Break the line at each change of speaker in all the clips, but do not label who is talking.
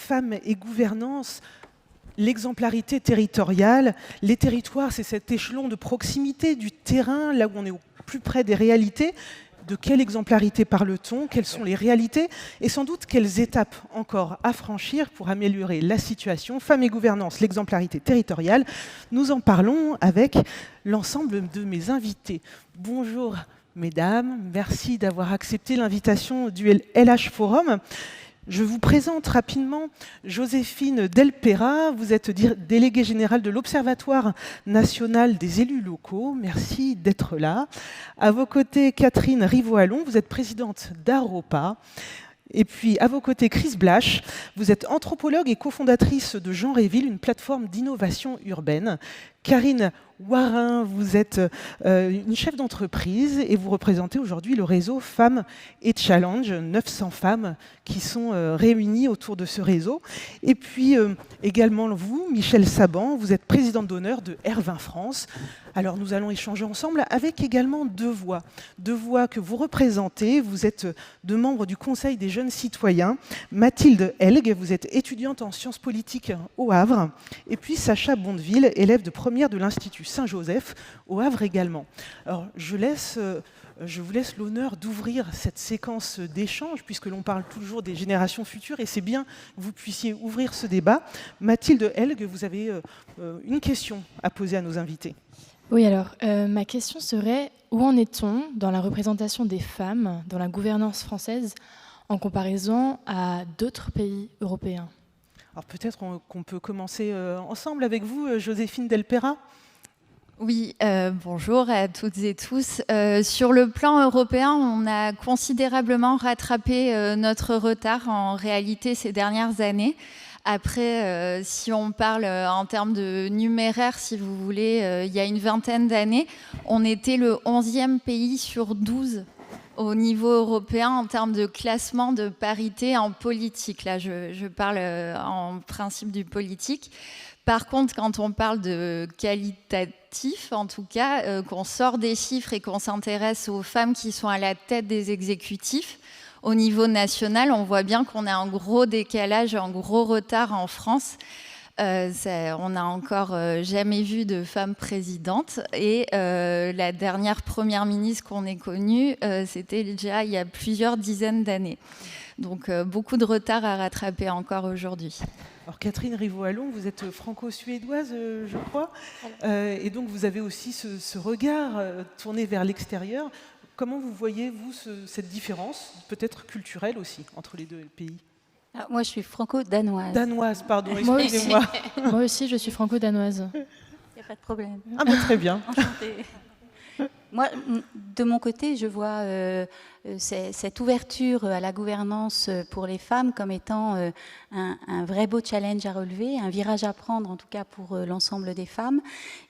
femmes et gouvernance, l'exemplarité territoriale. Les territoires, c'est cet échelon de proximité du terrain, là où on est au plus près des réalités. De quelle exemplarité parle-t-on? Quelles sont les réalités? Et sans doute, quelles étapes encore à franchir pour améliorer la situation? Femmes et gouvernance, l'exemplarité territoriale. Nous en parlons avec l'ensemble de mes invités. Bonjour mesdames, merci d'avoir accepté l'invitation du LH Forum. Je vous présente rapidement Joséphine Delpera. Vous êtes déléguée générale de l'Observatoire national des élus locaux. Merci d'être là. À vos côtés, Catherine Rivoallon. Vous êtes présidente d'Aropa. Et puis, à vos côtés, Chris Blash. Vous êtes anthropologue et cofondatrice de Genre et Ville, une plateforme d'innovation urbaine. Karine Warin, vous êtes une chef d'entreprise et vous représentez aujourd'hui le réseau Femmes et Challenge, 900 femmes qui sont réunies autour de ce réseau. Et puis également vous, Michel Saban, vous êtes présidente d'honneur de R20 France. Alors nous allons échanger ensemble avec également deux voix que vous représentez. Vous êtes deux membres du Conseil des jeunes citoyens. Mathilde Helg, vous êtes étudiante en sciences politiques au Havre. Et puis Sacha Bondeville, élève de première de l'Institut Saint-Joseph au Havre également. Alors je vous laisse l'honneur d'ouvrir cette séquence d'échange puisque l'on parle toujours des générations futures et c'est bien que vous puissiez ouvrir ce débat. Mathilde Helg, vous avez une question à poser à nos invités.
Oui, alors ma question serait où en est-on dans la représentation des femmes dans la gouvernance française en comparaison à d'autres pays européens?
Alors peut-être qu'on peut commencer ensemble avec vous, Joséphine Delpera.
Oui, bonjour à toutes et tous. Sur le plan européen, on a considérablement rattrapé notre retard en réalité ces dernières années. Après, si on parle en termes de numéraire, si vous voulez, il y a une vingtaine d'années, on était le 11e pays sur 12 au niveau européen en termes de classement de parité en politique. Là, je parle en principe du politique. Par contre, quand on parle de qualitatif, en tout cas, qu'on sort des chiffres et qu'on s'intéresse aux femmes qui sont à la tête des exécutifs, au niveau national, on voit bien qu'on a un gros décalage, un gros retard en France. On n'a encore jamais vu de femme présidente. Et la dernière première ministre qu'on ait connue, c'était déjà il y a plusieurs dizaines d'années. Donc beaucoup de retard à rattraper encore aujourd'hui.
Alors Catherine Rivoallon, vous êtes franco-suédoise, je crois, et donc vous avez aussi ce regard tourné vers l'extérieur. Comment vous voyez, vous, cette différence, peut-être culturelle aussi, entre les deux pays?
Moi, je suis franco-danoise.
Danoise, pardon, excusez-moi.
Moi aussi, je suis franco-danoise.
Il n'y a pas de problème.
Ah ben, très bien.
Enchantée. Moi, de mon côté, je vois cette ouverture à la gouvernance pour les femmes comme étant un vrai beau challenge à relever, un virage à prendre en tout cas pour l'ensemble des femmes.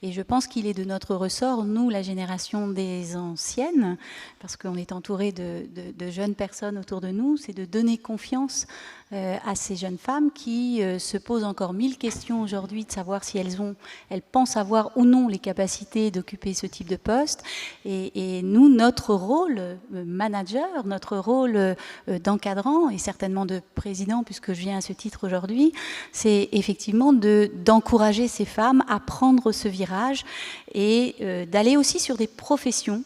Et je pense qu'il est de notre ressort, nous, la génération des anciennes, parce qu'on est entouré de jeunes personnes autour de nous, c'est de donner confiance à ces jeunes femmes qui se posent encore 1000 questions aujourd'hui de savoir si elles pensent avoir ou non les capacités d'occuper ce type de poste. Et nous, notre rôle manager, notre rôle d'encadrant et certainement de président, puisque je viens à ce titre aujourd'hui, c'est effectivement d'encourager ces femmes à prendre ce virage et d'aller aussi sur des professions.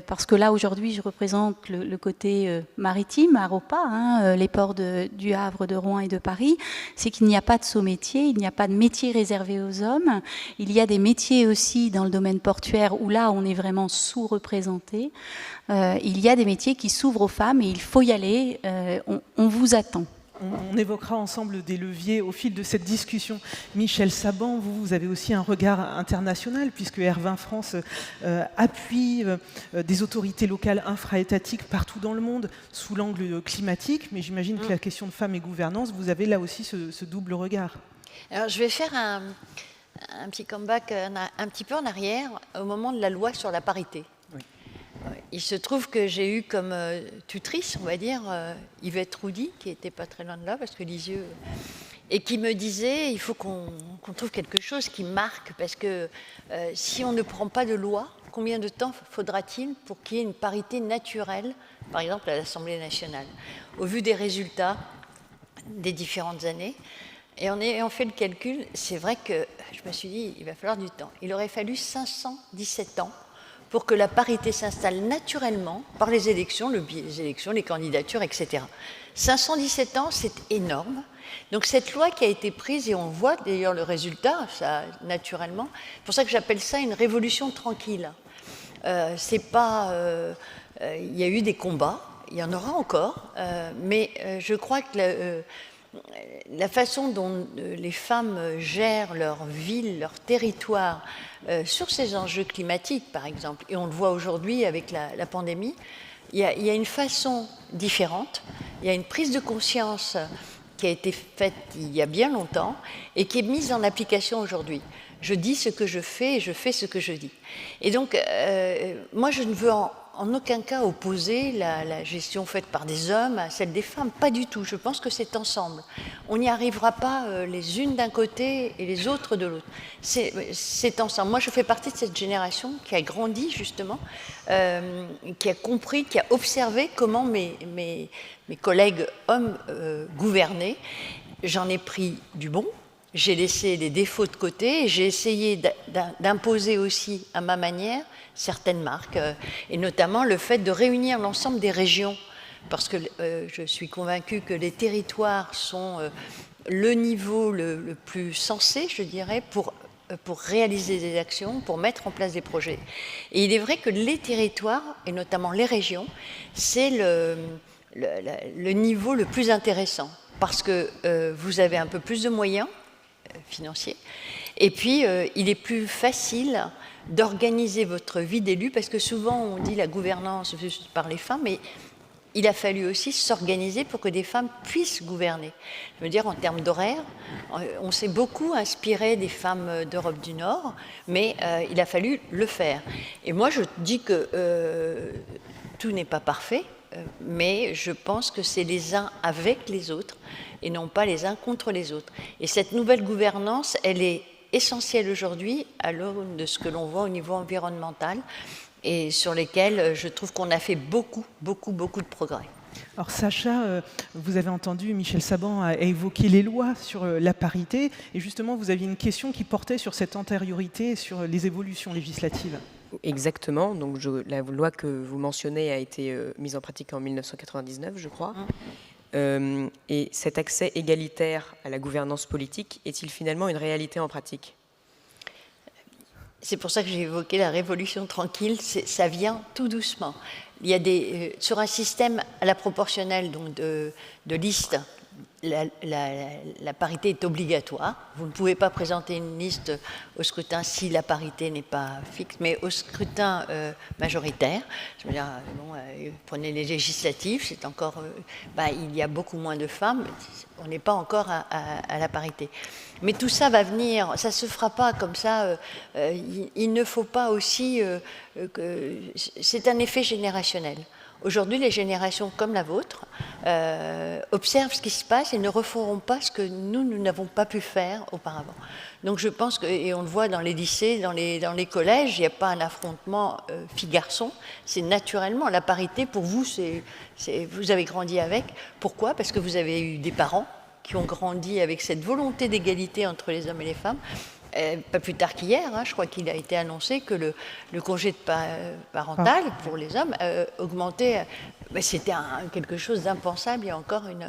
Parce que là, aujourd'hui, je représente le côté maritime, Aropa, les ports du Havre, de Rouen et de Paris. C'est qu'il n'y a pas de sous-métier, il n'y a pas de métier réservé aux hommes. Il y a des métiers aussi dans le domaine portuaire où là, on est vraiment sous-représenté. Il y a des métiers qui s'ouvrent aux femmes et il faut y aller. On vous attend.
On évoquera ensemble des leviers au fil de cette discussion. Michel Saban, vous avez aussi un regard international puisque R20 France appuie des autorités locales infra-étatiques partout dans le monde sous l'angle climatique. Mais j'imagine que la question de femmes et gouvernance, vous avez là aussi ce double regard.
Alors je vais faire un petit comeback un petit peu en arrière au moment de la loi sur la parité. Il se trouve que j'ai eu comme tutrice, on va dire, Yvette Roudy, qui n'était pas très loin de là, parce que Lisieux, et qui me disait il faut qu'on trouve quelque chose qui marque, parce que si on ne prend pas de loi, combien de temps faudra-t-il pour qu'il y ait une parité naturelle, par exemple à l'Assemblée nationale? Au vu des résultats des différentes années. Et en ayant fait le calcul, c'est vrai que je me suis dit, il va falloir du temps. Il aurait fallu 517 ans pour que la parité s'installe naturellement par les élections, le biais des élections, les candidatures, etc. 517 ans, c'est énorme. Donc cette loi qui a été prise, et on voit d'ailleurs le résultat, ça, naturellement, c'est pour ça que j'appelle ça une révolution tranquille. C'est pas... il y a eu des combats, il y en aura encore, mais je crois que la façon dont les femmes gèrent leur ville, leur territoire, sur ces enjeux climatiques, par exemple, et on le voit aujourd'hui avec la pandémie, il y a une façon différente, il y a une prise de conscience qui a été faite il y a bien longtemps et qui est mise en application aujourd'hui. Je dis ce que je fais et je fais ce que je dis. Et donc, moi, je ne veux en aucun cas opposer la gestion faite par des hommes à celle des femmes. Pas du tout. Je pense que c'est ensemble. On n'y arrivera pas les unes d'un côté et les autres de l'autre. C'est ensemble. Moi, je fais partie de cette génération qui a grandi, justement, qui a compris, qui a observé comment mes collègues hommes gouvernaient. J'en ai pris du bon. J'ai laissé les défauts de côté et j'ai essayé d'imposer aussi à ma manière certaines marques, et notamment le fait de réunir l'ensemble des régions, parce que je suis convaincue que les territoires sont le niveau le plus sensé, je dirais, pour réaliser des actions, pour mettre en place des projets. Et il est vrai que les territoires, et notamment les régions, c'est le niveau le plus intéressant, parce que vous avez un peu plus de moyens financiers, et puis il est plus facile d'organiser votre vie d'élu, parce que souvent on dit la gouvernance par les femmes, mais il a fallu aussi s'organiser pour que des femmes puissent gouverner. Je veux dire, en termes d'horaire, on s'est beaucoup inspiré des femmes d'Europe du Nord, mais il a fallu le faire. Et moi, je dis que tout n'est pas parfait, mais je pense que c'est les uns avec les autres et non pas les uns contre les autres. Et cette nouvelle gouvernance, elle est essentielle aujourd'hui à l'aune de ce que l'on voit au niveau environnemental et sur lesquels je trouve qu'on a fait beaucoup de progrès.
Alors Sacha, vous avez entendu Michel Saban a évoqué les lois sur la parité, et justement vous aviez une question qui portait sur cette antériorité et sur les évolutions législatives.
Exactement, donc la loi que vous mentionnez a été mise en pratique en 1999, je crois. Et cet accès égalitaire à la gouvernance politique est-il finalement une réalité en pratique ?
C'est pour ça que j'ai évoqué la révolution tranquille, ça vient tout doucement. Il y a sur un système à la proportionnelle, donc de liste, la parité est obligatoire. Vous ne pouvez pas présenter une liste au scrutin si la parité n'est pas fixe, mais au scrutin majoritaire, je veux dire, prenez les législatives, c'est encore, il y a beaucoup moins de femmes, on n'est pas encore à la parité. Mais tout ça va venir, ça ne se fera pas comme ça. Il ne faut pas aussi c'est un effet générationnel. Aujourd'hui, les générations comme la vôtre observent ce qui se passe et ne referont pas ce que nous n'avons pas pu faire auparavant. Donc je pense que, et on le voit dans les lycées, dans les collèges, il n'y a pas un affrontement filles-garçons, c'est naturellement la parité. Pour vous, vous avez grandi avec. Pourquoi ? Parce que vous avez eu des parents qui ont grandi avec cette volonté d'égalité entre les hommes et les femmes. Pas plus tard qu'hier, je crois qu'il a été annoncé que le congé de parental pour les hommes augmentait. Mais c'était quelque chose d'impensable il y a encore une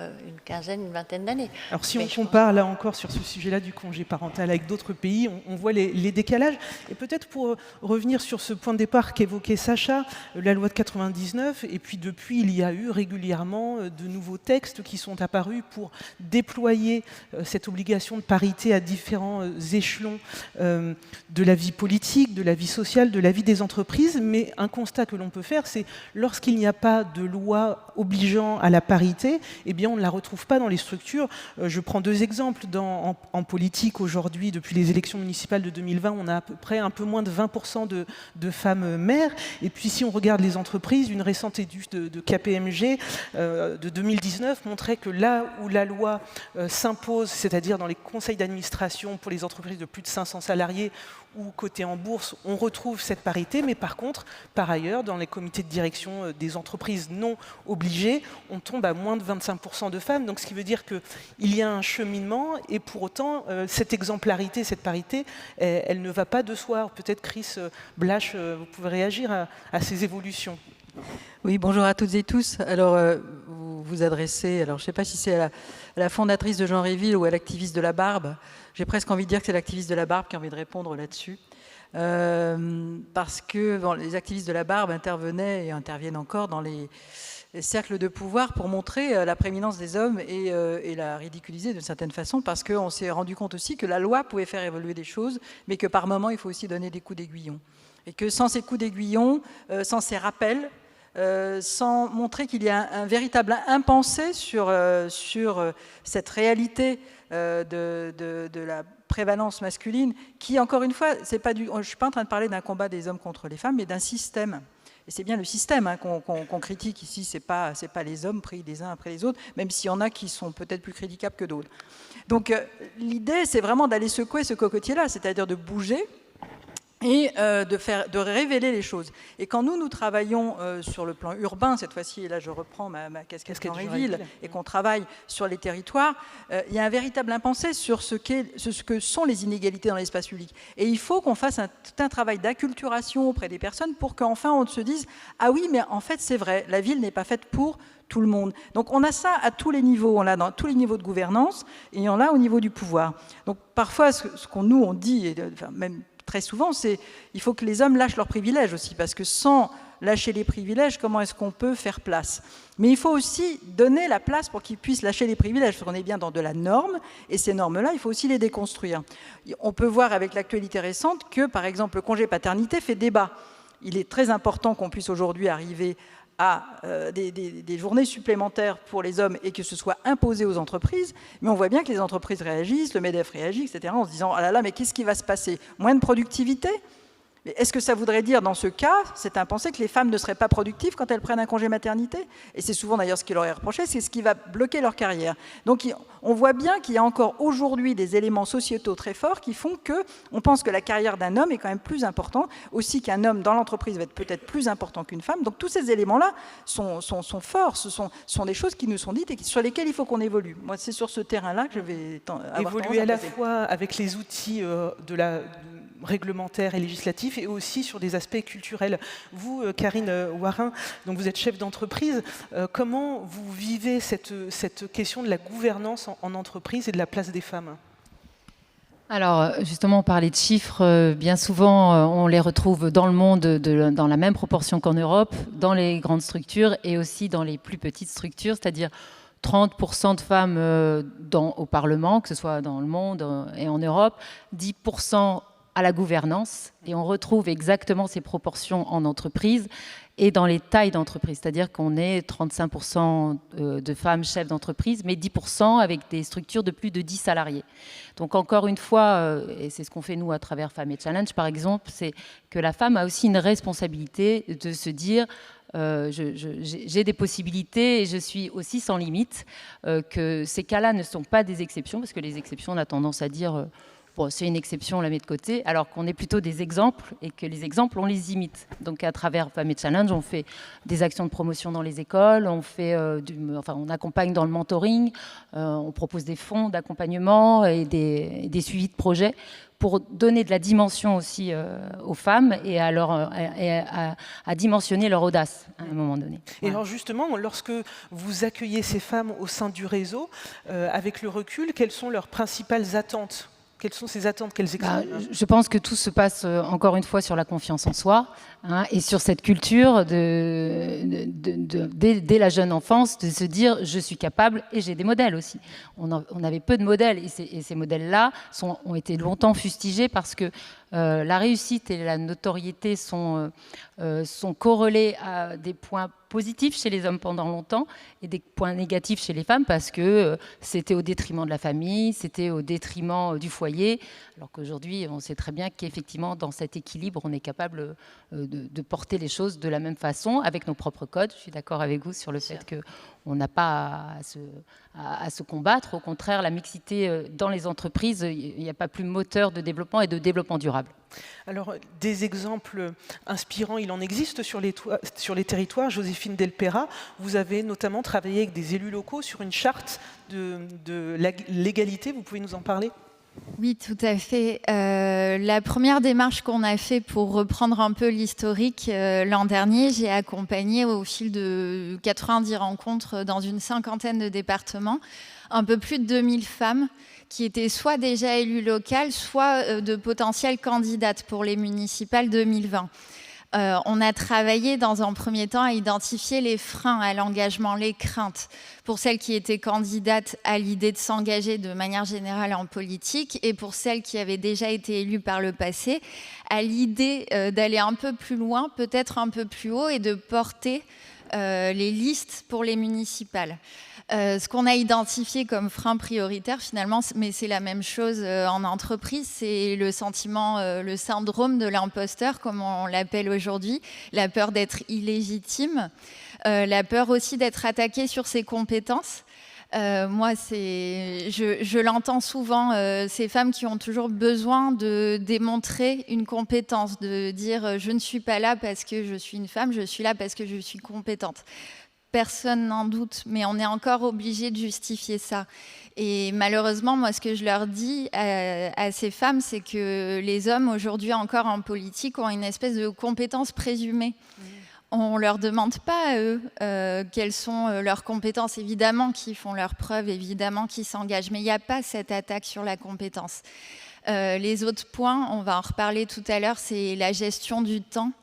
quinzaine, une vingtaine d'années.
Alors si on compare là encore sur ce sujet-là du congé parental avec d'autres pays, on voit les décalages. Et peut-être pour revenir sur ce point de départ qu'évoquait Sacha, la loi de 99, et puis depuis il y a eu régulièrement de nouveaux textes qui sont apparus pour déployer cette obligation de parité à différents échelons de la vie politique, de la vie sociale, de la vie des entreprises. Mais un constat que l'on peut faire, c'est lorsqu'il n'y a pas de loi obligeant à la parité, eh bien on ne la retrouve pas dans les structures. Je prends deux exemples. En politique aujourd'hui, depuis les élections municipales de 2020, on a à peu près un peu moins de 20% de femmes maires. Et puis si on regarde les entreprises, une récente étude de KPMG de 2019 montrait que là où la loi s'impose, c'est-à-dire dans les conseils d'administration pour les entreprises de plus de 500 salariés, où côté en bourse, on retrouve cette parité, mais par contre, par ailleurs, dans les comités de direction des entreprises non obligées, on tombe à moins de 25% de femmes. Donc ce qui veut dire qu'il y a un cheminement, et pour autant, cette exemplarité, cette parité, elle ne va pas de soi. Peut-être Chris Blache, vous pouvez réagir à ces évolutions.
Oui, bonjour à toutes et tous. Alors, vous vous adressez, alors je ne sais pas si c'est à la fondatrice de Jean Réville ou à l'activiste de la barbe. J'ai presque envie de dire que c'est l'activiste de la barbe qui a envie de répondre là-dessus. Parce que bon, les activistes de la barbe intervenaient et interviennent encore dans les cercles de pouvoir pour montrer la prééminence des hommes et la ridiculiser d'une certaine façon, parce qu'on s'est rendu compte aussi que la loi pouvait faire évoluer des choses, mais que par moment, il faut aussi donner des coups d'aiguillon. Et que sans ces coups d'aiguillon, sans ces rappels, sans montrer qu'il y a un véritable impensé sur cette réalité de la prévalence masculine, qui, encore une fois, je ne suis pas en train de parler d'un combat des hommes contre les femmes, mais d'un système. Et c'est bien le système qu'on critique ici, c'est pas les hommes pris les uns après les autres, même s'il y en a qui sont peut-être plus critiquables que d'autres. Donc l'idée, c'est vraiment d'aller secouer ce cocotier-là, c'est-à-dire de bouger, et de révéler les choses. Et quand nous travaillons sur le plan urbain, cette fois-ci, et là je reprends ma casquette Henri-Ville, et qu'on travaille sur les territoires, il y a un véritable impensé sur ce que sont les inégalités dans l'espace public. Et il faut qu'on fasse tout un travail d'acculturation auprès des personnes pour qu'enfin on se dise « Ah oui, mais en fait c'est vrai, la ville n'est pas faite pour tout le monde ». Donc on a ça à tous les niveaux, on l'a dans tous les niveaux de gouvernance, et on l'a au niveau du pouvoir. Donc parfois, ce qu'on nous on dit, et enfin, même très souvent, c'est il faut que les hommes lâchent leurs privilèges aussi, parce que sans lâcher les privilèges, comment est-ce qu'on peut faire place? Mais il faut aussi donner la place pour qu'ils puissent lâcher les privilèges, parce qu'on est bien dans de la norme, et ces normes-là, il faut aussi les déconstruire. On peut voir avec l'actualité récente que, par exemple, le congé paternité fait débat. Il est très important qu'on puisse aujourd'hui arriver à des journées supplémentaires pour les hommes et que ce soit imposé aux entreprises, mais on voit bien que les entreprises réagissent, le MEDEF réagit, etc., en se disant « Ah là là, mais qu'est-ce qui va se passer? Moins de productivité ?» Est-ce que ça voudrait dire, dans ce cas, c'est impensé, que les femmes ne seraient pas productives quand elles prennent un congé maternité? Et c'est souvent d'ailleurs ce qui leur est reproché, c'est ce qui va bloquer leur carrière. Donc on voit bien qu'il y a encore aujourd'hui des éléments sociétaux très forts qui font qu'on pense que la carrière d'un homme est quand même plus importante, aussi qu'un homme dans l'entreprise va être peut-être plus important qu'une femme. Donc tous ces éléments-là sont forts, ce sont des choses qui nous sont dites et sur lesquelles il faut qu'on évolue. Moi, c'est sur ce terrain-là que je vais
évoluer à la fois avec les outils réglementaires et législatifs et aussi sur des aspects culturels. Vous, Karine Warin, donc vous êtes chef d'entreprise, comment vous vivez cette question de la gouvernance en entreprise et de la place des femmes?
Alors, justement, on parlait de chiffres. Bien souvent, on les retrouve dans le monde dans la même proportion qu'en Europe, dans les grandes structures et aussi dans les plus petites structures, c'est-à-dire 30% de femmes au Parlement, que ce soit dans le monde et en Europe, 10% à la gouvernance, et on retrouve exactement ces proportions en entreprise et dans les tailles d'entreprise, c'est-à-dire qu'on est 35% de femmes chefs d'entreprise, mais 10% avec des structures de plus de 10 salariés. Donc encore une fois, et c'est ce qu'on fait nous à travers Femmes et Challenge par exemple, c'est que la femme a aussi une responsabilité de se dire j'ai des possibilités et je suis aussi sans limite, que ces cas-là ne sont pas des exceptions, parce que les exceptions, on a tendance à dire bon, c'est une exception, on la met de côté, alors qu'on est plutôt des exemples et que les exemples, on les imite. Donc à travers Femmes et Challenge, on fait des actions de promotion dans les écoles, on fait on accompagne dans le mentoring, on propose des fonds d'accompagnement et des suivis de projets pour donner de la dimension aussi aux femmes et à dimensionner leur audace à un moment donné.
Et alors justement, lorsque vous accueillez ces femmes au sein du réseau, avec le recul, quelles sont leurs principales attentes ? Quelles sont ces attentes qu'elles expriment?
Je pense que tout se passe encore une fois sur la confiance en soi et sur cette culture dès la jeune enfance de se dire je suis capable et j'ai des modèles aussi. On avait peu de modèles et ces modèles-là ont été longtemps fustigés parce que la réussite et la notoriété sont corrélés à des points positifs chez les hommes pendant longtemps et des points négatifs chez les femmes parce que c'était au détriment de la famille, c'était au détriment du foyer, alors qu'aujourd'hui on sait très bien qu'effectivement dans cet équilibre on est capable de porter les choses de la même façon avec nos propres codes. Je suis d'accord avec vous sur le fait on n'a pas à se combattre. Au contraire, la mixité dans les entreprises, il n'y a pas plus moteur de développement et de développement durable.
Alors, des exemples inspirants, il en existe sur les territoires. Joséphine Delpera, vous avez notamment travaillé avec des élus locaux sur une charte de l'égalité. Vous pouvez nous en parler ?
Oui, tout à fait. La première démarche qu'on a fait pour reprendre un peu l'historique l'an dernier, j'ai accompagné au fil de 90 rencontres dans une 50aine de départements, un peu plus de 2000 femmes qui étaient soit déjà élues locales, soit de potentielles candidates pour les municipales 2020. On a travaillé dans un premier temps à identifier les freins à l'engagement, les craintes pour celles qui étaient candidates à l'idée de s'engager de manière générale en politique et pour celles qui avaient déjà été élues par le passé à l'idée d'aller un peu plus loin, peut-être un peu plus haut et de porter les listes pour les municipales. Ce qu'on a identifié comme frein prioritaire finalement, mais c'est la même chose en entreprise, c'est le sentiment, le syndrome de l'imposteur comme on l'appelle aujourd'hui, la peur d'être illégitime, la peur aussi d'être attaqué sur ses compétences. Moi, je l'entends souvent, ces femmes qui ont toujours besoin de démontrer une compétence, de dire je ne suis pas là parce que je suis une femme, je suis là parce que je suis compétente. Personne n'en doute, mais on est encore obligé de justifier ça. Et malheureusement, moi, ce que je leur dis à ces femmes, c'est que les hommes, aujourd'hui encore en politique, ont une espèce de compétence présumée. On ne leur demande pas à eux quelles sont leurs compétences. Évidemment qu'ils font leurs preuves, évidemment qu'ils s'engagent, mais il n'y a pas cette attaque sur la compétence. Les autres points, on va en reparler tout à l'heure, c'est la gestion du temps.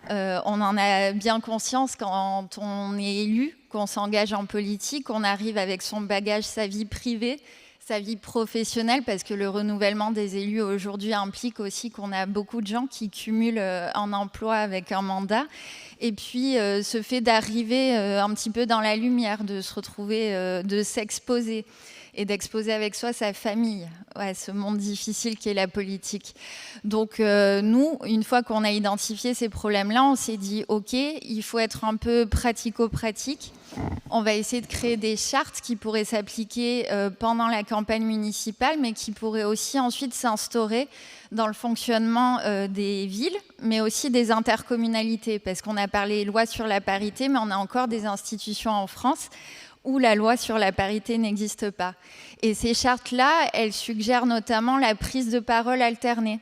On en a bien conscience quand on est élu, qu'on s'engage en politique, on arrive avec son bagage, sa vie privée, sa vie professionnelle, parce que le renouvellement des élus aujourd'hui implique aussi qu'on a beaucoup de gens qui cumulent un emploi avec un mandat. Et puis, ce fait d'arriver un petit peu dans la lumière, de se retrouver, de s'exposer et d'exposer avec soi sa famille, ce monde difficile qui est la politique. Donc nous, une fois qu'on a identifié ces problèmes-là, on s'est dit, OK, il faut être un peu pratico-pratique. On va essayer de créer des chartes qui pourraient s'appliquer pendant la campagne municipale, mais qui pourraient aussi ensuite s'instaurer dans le fonctionnement des villes, mais aussi des intercommunalités, parce qu'on a parlé loi sur la parité, mais on a encore des institutions en France où la loi sur la parité n'existe pas. Et ces chartes-là, elles suggèrent notamment la prise de parole alternée.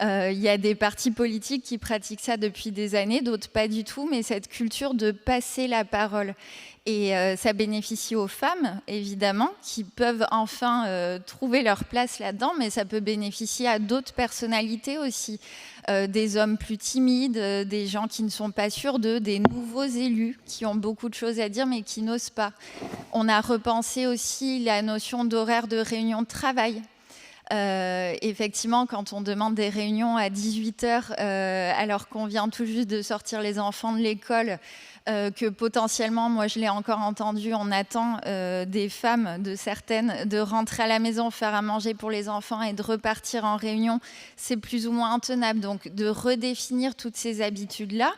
Il y a des partis politiques qui pratiquent ça depuis des années, d'autres pas du tout, mais cette culture de passer la parole. Et ça bénéficie aux femmes, évidemment, qui peuvent enfin trouver leur place là-dedans, mais ça peut bénéficier à d'autres personnalités aussi, des hommes plus timides, des gens qui ne sont pas sûrs d'eux, des nouveaux élus qui ont beaucoup de choses à dire mais qui n'osent pas. On a repensé aussi la notion d'horaire de réunion de travail. Effectivement, quand on demande des réunions à 18h alors qu'on vient tout juste de sortir les enfants de l'école, que potentiellement, moi je l'ai encore entendu, on attend des femmes, de certaines, de rentrer à la maison, faire à manger pour les enfants et de repartir en réunion, c'est plus ou moins intenable. Donc de redéfinir toutes ces habitudes-là,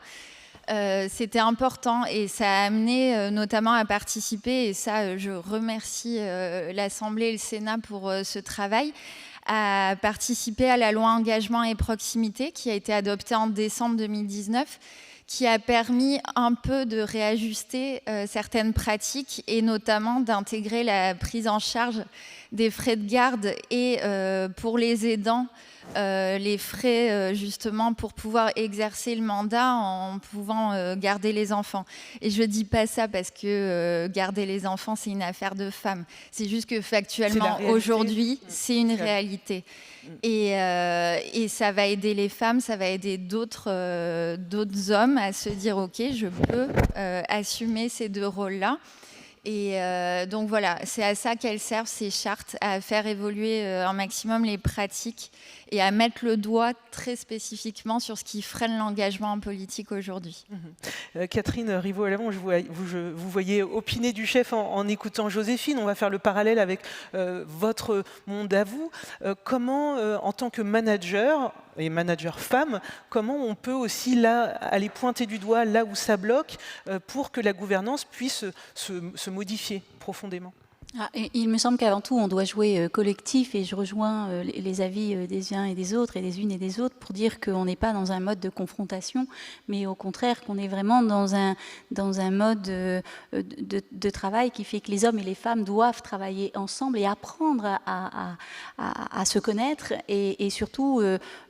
c'était important et ça a amené notamment à participer, et ça je remercie l'Assemblée et le Sénat pour ce travail, à participer à la loi engagement et proximité qui a été adoptée en décembre 2019, qui a permis un peu de réajuster certaines pratiques et notamment d'intégrer la prise en charge des frais de garde et pour les aidants, les frais justement pour pouvoir exercer le mandat en pouvant garder les enfants. Et je ne dis pas ça parce que garder les enfants, c'est une affaire de femmes. C'est juste que factuellement, aujourd'hui, c'est une réalité. Et ça va aider les femmes, ça va aider d'autres hommes à se dire « Ok, je peux assumer ces deux rôles-là ». Et donc voilà, c'est à ça qu'elles servent ces chartes, à faire évoluer un maximum les pratiques et à mettre le doigt très spécifiquement sur ce qui freine l'engagement en politique aujourd'hui.
Catherine Rivaud-Alamont, vous voyez opiner du chef en écoutant Joséphine. On va faire le parallèle avec votre monde à vous. Comment, en tant que manager, et managers femmes, comment on peut aussi là aller pointer du doigt là où ça bloque pour que la gouvernance puisse se modifier profondément?
Il me semble qu'avant tout, on doit jouer collectif, et je rejoins les avis des uns et des autres, et des unes et des autres, pour dire qu'on n'est pas dans un mode de confrontation, mais au contraire qu'on est vraiment dans un mode de travail qui fait que les hommes et les femmes doivent travailler ensemble et apprendre à se connaître. Et surtout,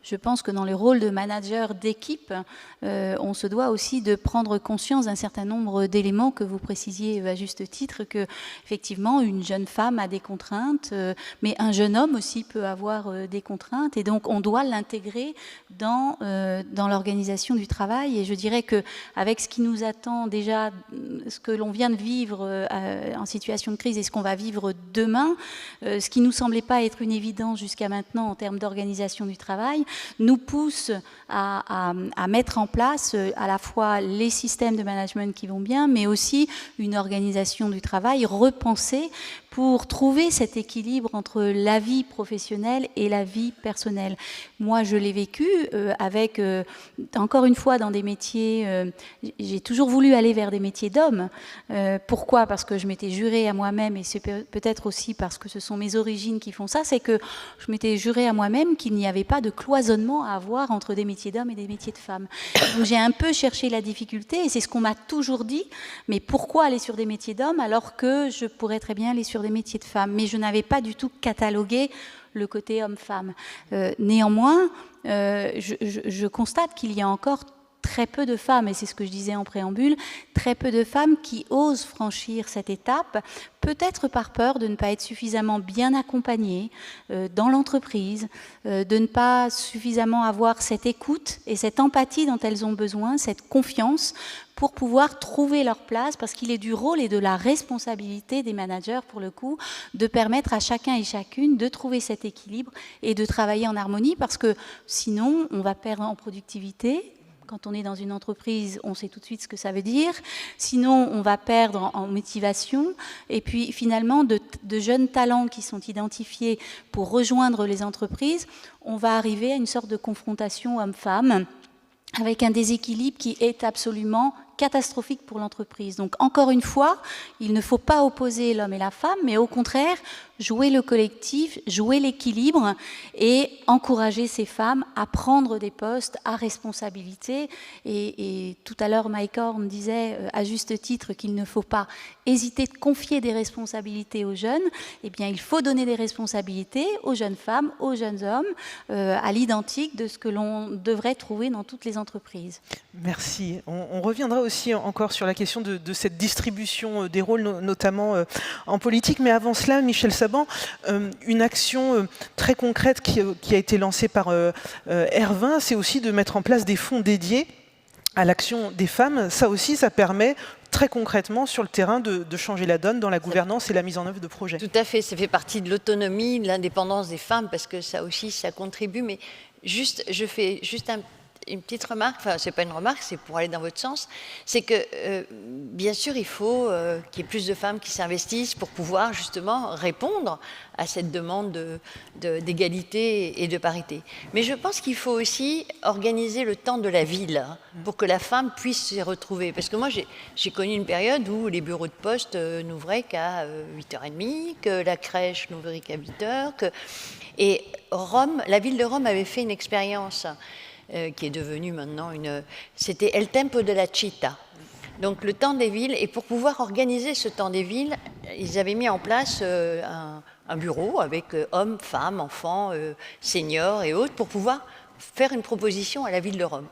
je pense que dans le rôle de manager d'équipe, on se doit aussi de prendre conscience d'un certain nombre d'éléments que vous précisiez à juste titre, que effectivement une jeune femme a des contraintes, mais un jeune homme aussi peut avoir des contraintes, et donc on doit l'intégrer dans l'organisation du travail. Et je dirais qu'avec ce qui nous attend déjà, ce que l'on vient de vivre en situation de crise et ce qu'on va vivre demain, ce qui ne nous semblait pas être une évidence jusqu'à maintenant en termes d'organisation du travail, nous pousse à mettre en place à la fois les systèmes de management qui vont bien, mais aussi une organisation du travail repensée pour trouver cet équilibre entre la vie professionnelle et la vie personnelle. Moi, je l'ai vécu avec, encore une fois, dans des métiers, j'ai toujours voulu aller vers des métiers d'hommes. Pourquoi ? Parce que je m'étais juré à moi-même, et c'est peut-être aussi parce que ce sont mes origines qui font ça, c'est que je m'étais juré à moi-même qu'il n'y avait pas de cloisonnement à avoir entre des métiers d'hommes et des métiers de femmes. Donc j'ai un peu cherché la difficulté, et c'est ce qu'on m'a toujours dit, mais pourquoi aller sur des métiers d'hommes alors que je pourrais très bien aller sur des métiers de femmes? Mais je n'avais pas du tout catalogué le côté homme-femme. Néanmoins, je constate qu'il y a encore très peu de femmes, et c'est ce que je disais en préambule, très peu de femmes qui osent franchir cette étape, peut-être par peur de ne pas être suffisamment bien accompagnées dans l'entreprise, de ne pas suffisamment avoir cette écoute et cette empathie dont elles ont besoin, cette confiance, pour pouvoir trouver leur place, parce qu'il est du rôle et de la responsabilité des managers, pour le coup, de permettre à chacun et chacune de trouver cet équilibre et de travailler en harmonie, parce que sinon, on va perdre en productivité. Quand on est dans une entreprise, on sait tout de suite ce que ça veut dire. Sinon, on va perdre en motivation. Et puis, finalement, de jeunes talents qui sont identifiés pour rejoindre les entreprises, on va arriver à une sorte de confrontation homme-femme, avec un déséquilibre qui est absolument catastrophique pour l'entreprise. Donc, encore une fois, il ne faut pas opposer l'homme et la femme, mais au contraire, jouer le collectif, jouer l'équilibre et encourager ces femmes à prendre des postes à responsabilité. Et tout à l'heure, Mike Horn disait à juste titre qu'il ne faut pas hésiter de confier des responsabilités aux jeunes. Eh bien, il faut donner des responsabilités aux jeunes femmes, aux jeunes hommes, à l'identique de ce que l'on devrait trouver dans toutes les entreprises.
Merci. On reviendra aussi encore sur la question de cette distribution des rôles, notamment en politique. Mais avant cela, Michel Saban, une action très concrète qui a été lancée par R20, c'est aussi de mettre en place des fonds dédiés à l'action des femmes. Ça aussi, ça permet très concrètement sur le terrain de changer la donne dans la gouvernance et la mise en œuvre de projets.
Tout à fait, ça fait partie de l'autonomie, de l'indépendance des femmes, parce que ça aussi, ça contribue. Mais je fais juste une petite remarque, enfin c'est pas une remarque, c'est pour aller dans votre sens, c'est que bien sûr il faut qu'il y ait plus de femmes qui s'investissent pour pouvoir justement répondre à cette demande d'égalité et de parité. Mais je pense qu'il faut aussi organiser le temps de la ville pour que la femme puisse s'y retrouver. Parce que moi j'ai connu une période où les bureaux de poste n'ouvraient qu'à 8h30, que la crèche n'ouvrait qu'à 8h, et Rome, la ville de Rome avait fait une expérience qui est devenue maintenant c'était El Tempo de la Città. Donc le temps des villes, et pour pouvoir organiser ce temps des villes, ils avaient mis en place un bureau avec hommes, femmes, enfants, seniors et autres, pour pouvoir faire une proposition à la ville de Rome.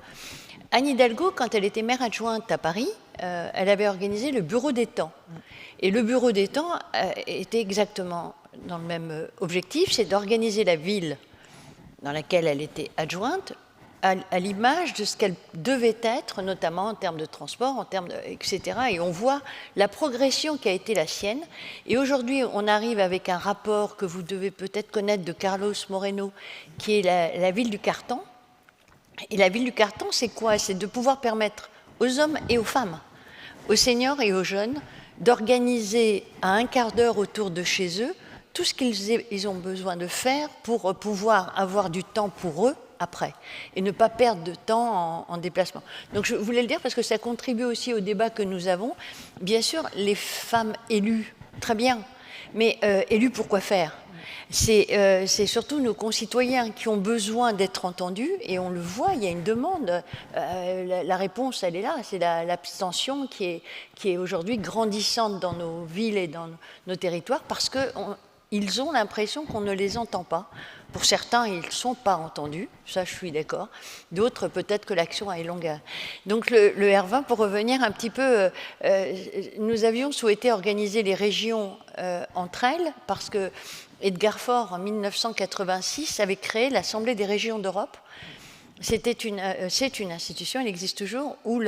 Anne Hidalgo, quand elle était maire adjointe à Paris, elle avait organisé le bureau des temps. Et le bureau des temps était exactement dans le même objectif, c'est d'organiser la ville dans laquelle elle était adjointe, à l'image de ce qu'elle devait être, notamment en termes de transport, en termes etc. Et on voit la progression qui a été la sienne. Et aujourd'hui, on arrive avec un rapport que vous devez peut-être connaître de Carlos Moreno, qui est la ville du carton. Et la ville du carton, c'est quoi? C'est de pouvoir permettre aux hommes et aux femmes, aux seniors et aux jeunes, d'organiser à un quart d'heure autour de chez eux tout ce qu'ils ont besoin de faire pour pouvoir avoir du temps pour eux, après et ne pas perdre de temps en déplacement. Donc je voulais le dire parce que ça contribue aussi au débat que nous avons. Bien sûr, les femmes élues, très bien, mais élues pour quoi faire ? C'est surtout nos concitoyens qui ont besoin d'être entendus, et on le voit, il y a une demande. La réponse, elle est là, c'est l'abstention qui est aujourd'hui grandissante dans nos villes et dans nos territoires, parce qu'ils ont l'impression qu'on ne les entend pas. Pour certains, ils ne sont pas entendus, ça je suis d'accord. D'autres, peut-être que l'action est longue. Donc le R20, pour revenir un petit peu, nous avions souhaité organiser les régions entre elles, parce que Edgar Faure, en 1986, avait créé l'Assemblée des régions d'Europe. C'est une institution, elle existe toujours, où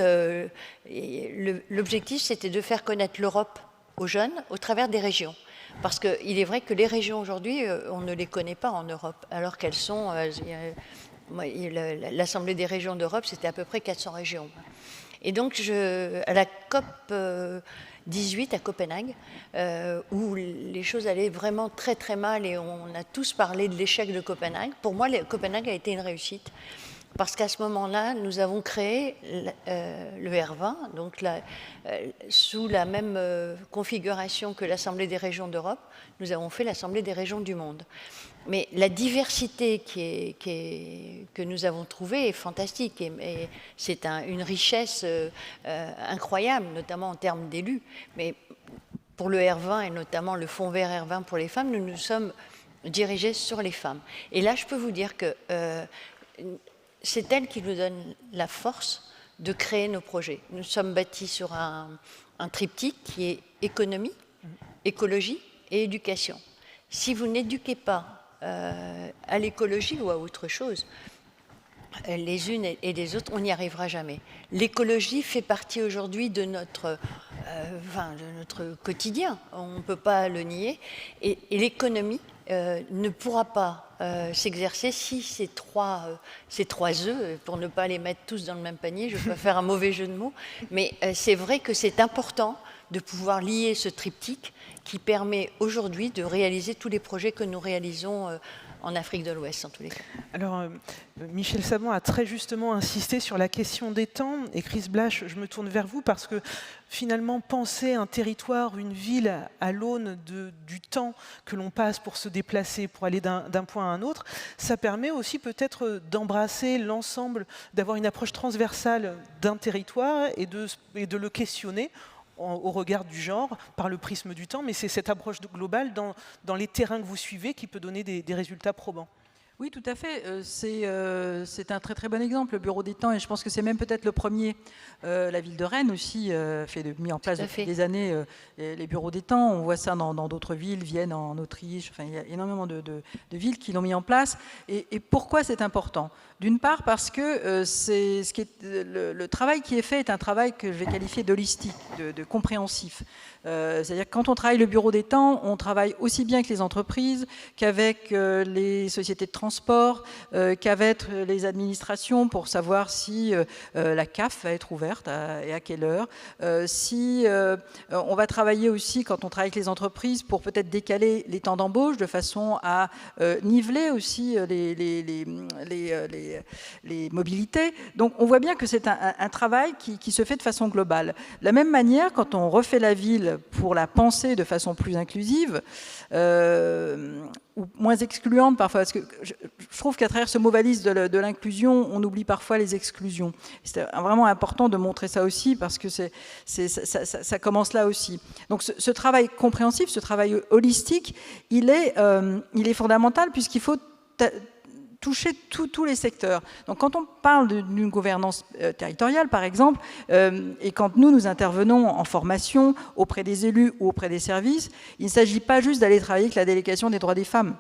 l'objectif, c'était de faire connaître l'Europe aux jeunes au travers des régions. Parce qu'il est vrai que les régions aujourd'hui, on ne les connaît pas en Europe, alors qu'elles sont... L'Assemblée des régions d'Europe, c'était à peu près 400 régions. Et donc, à la COP 18 à Copenhague, où les choses allaient vraiment très très mal, et on a tous parlé de l'échec de Copenhague. Pour moi, Copenhague a été une réussite. Parce qu'à ce moment-là, nous avons créé le R20, donc sous la même configuration que l'Assemblée des régions d'Europe, nous avons fait l'Assemblée des régions du monde. Mais la diversité que nous avons trouvée est fantastique, et c'est une richesse incroyable, notamment en termes d'élus. Mais pour le R20, et notamment le Fonds vert R20 pour les femmes, nous nous sommes dirigés sur les femmes. Et là, je peux vous dire que... c'est elle qui nous donne la force de créer nos projets. Nous sommes bâtis sur un triptyque qui est économie, écologie et éducation. Si vous n'éduquez pas à l'écologie ou à autre chose, les unes et les autres, on n'y arrivera jamais. L'écologie fait partie aujourd'hui de notre quotidien, on ne peut pas le nier, et l'économie ne pourra pas s'exercer si ces trois œufs, pour ne pas les mettre tous dans le même panier, je ne veux pas faire un mauvais jeu de mots, mais c'est vrai que c'est important de pouvoir lier ce triptyque qui permet aujourd'hui de réaliser tous les projets que nous réalisons en Afrique de l'Ouest, en tous les cas.
Alors, Michel Sabon a très justement insisté sur la question des temps. Et Chris Blash, je me tourne vers vous parce que finalement, penser un territoire, une ville à l'aune du temps que l'on passe pour se déplacer, pour aller d'un point à un autre, ça permet aussi peut-être d'embrasser l'ensemble, d'avoir une approche transversale d'un territoire et de le questionner au regard du genre, par le prisme du temps, mais c'est cette approche globale dans les terrains que vous suivez qui peut donner des résultats probants.
Oui, tout à fait. C'est un très très bon exemple, le Bureau des temps, et je pense que c'est même peut-être le premier. La ville de Rennes aussi mis en place depuis des années les bureaux des temps. On voit ça dans d'autres villes, Vienne en Autriche, enfin, il y a énormément de villes qui l'ont mis en place. Et pourquoi c'est important ? D'une part parce que le travail qui est fait est un travail que je vais qualifier d'holistique, de compréhensif. C'est-à-dire que quand on travaille le bureau des temps, on travaille aussi bien avec les entreprises qu'avec les sociétés de transport, qu'avec les administrations pour savoir si la CAF va être ouverte et à quelle heure. On va travailler aussi, quand on travaille avec les entreprises, pour peut-être décaler les temps d'embauche de façon à niveler aussi les mobilités. Donc on voit bien que c'est un travail qui se fait de façon globale. De la même manière, quand on refait la ville pour la penser de façon plus inclusive, ou moins excluante parfois, parce que je trouve qu'à travers ce mot valise de l'inclusion, on oublie parfois les exclusions. C'est vraiment important de montrer ça aussi, parce que ça commence là aussi. Donc ce travail compréhensif, ce travail holistique, il est fondamental, puisqu'il faut toucher tous les secteurs. Donc quand on parle d'une gouvernance territoriale, par exemple, et quand nous intervenons en formation auprès des élus ou auprès des services, il ne s'agit pas juste d'aller travailler avec la délégation des droits des femmes.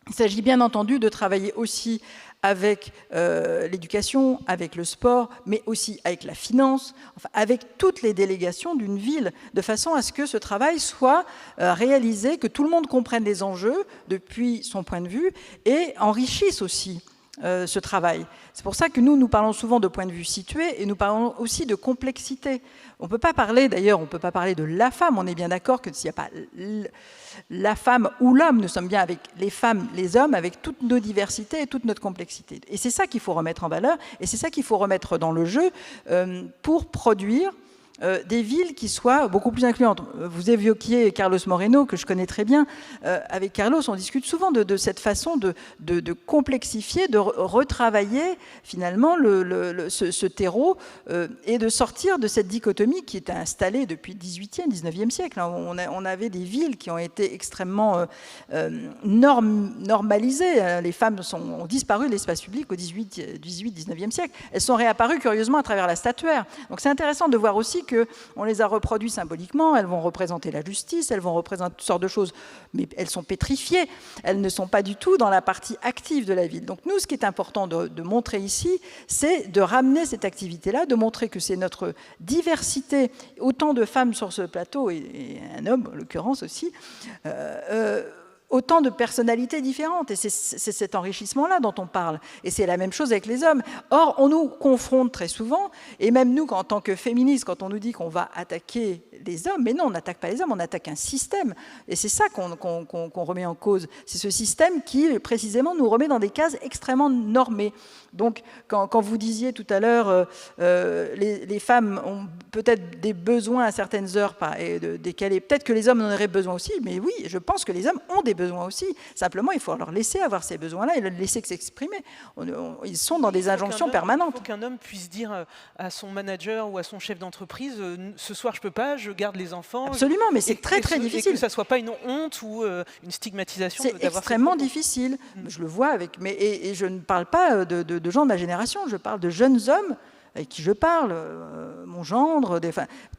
Il s'agit bien entendu de travailler aussi avec l'éducation, avec le sport, mais aussi avec la finance, enfin, avec toutes les délégations d'une ville, de façon à ce que ce travail soit réalisé, que tout le monde comprenne les enjeux depuis son point de vue et enrichisse aussi ce travail. C'est pour ça que nous parlons souvent de point de vue situé et nous parlons aussi de complexité. On ne peut pas parler, d'ailleurs, on ne peut pas parler de la femme. On est bien d'accord que s'il n'y a pas la femme ou l'homme, nous sommes bien avec les femmes, les hommes, avec toutes nos diversités et toute notre complexité. Et c'est ça qu'il faut remettre en valeur et c'est ça qu'il faut remettre dans le jeu pour produire des villes qui soient beaucoup plus incluantes. Vous évoquiez Carlos Moreno, que je connais très bien. Avec Carlos, on discute souvent de cette façon de complexifier, de retravailler finalement ce terreau et de sortir de cette dichotomie qui était installée depuis le 18e, 19e siècle. On avait des villes qui ont été extrêmement normalisées. Les femmes ont disparu de l'espace public au 18-19e siècle. Elles sont réapparues curieusement à travers la statuaire. Donc c'est intéressant de voir aussi qu'on les a reproduites symboliquement, elles vont représenter la justice, elles vont représenter toutes sortes de choses, mais elles sont pétrifiées, elles ne sont pas du tout dans la partie active de la ville. Donc nous, ce qui est important de montrer ici, c'est de ramener cette activité-là, de montrer que c'est notre diversité, autant de femmes sur ce plateau, et un homme en l'occurrence aussi, autant de personnalités différentes. Et c'est cet enrichissement-là dont on parle. Et c'est la même chose avec les hommes. Or, on nous confronte très souvent, et même nous, en tant que féministes, quand on nous dit qu'on va attaquer les hommes, mais non, on n'attaque pas les hommes, on attaque un système. Et c'est ça qu'on remet en cause. C'est ce système qui, précisément, nous remet dans des cases extrêmement normées. Donc, quand vous disiez tout à l'heure, les femmes ont peut-être des besoins à certaines heures décalés, peut-être que les hommes en auraient besoin aussi, mais oui, je pense que les hommes ont des besoins aussi. Simplement, il faut leur laisser avoir ces besoins-là et leur laisser s'exprimer. Ils sont dans des injonctions permanentes.
Il faut qu'un homme puisse dire à son manager ou à son chef d'entreprise ce soir, je ne peux pas, je garde les enfants.
Absolument, mais c'est très, très difficile.
Et que ça ne soit pas une honte ou une stigmatisation.
C'est extrêmement difficile. Je le vois avec... Et je ne parle pas de gens de ma génération, je parle de jeunes hommes avec qui je parle, mon gendre,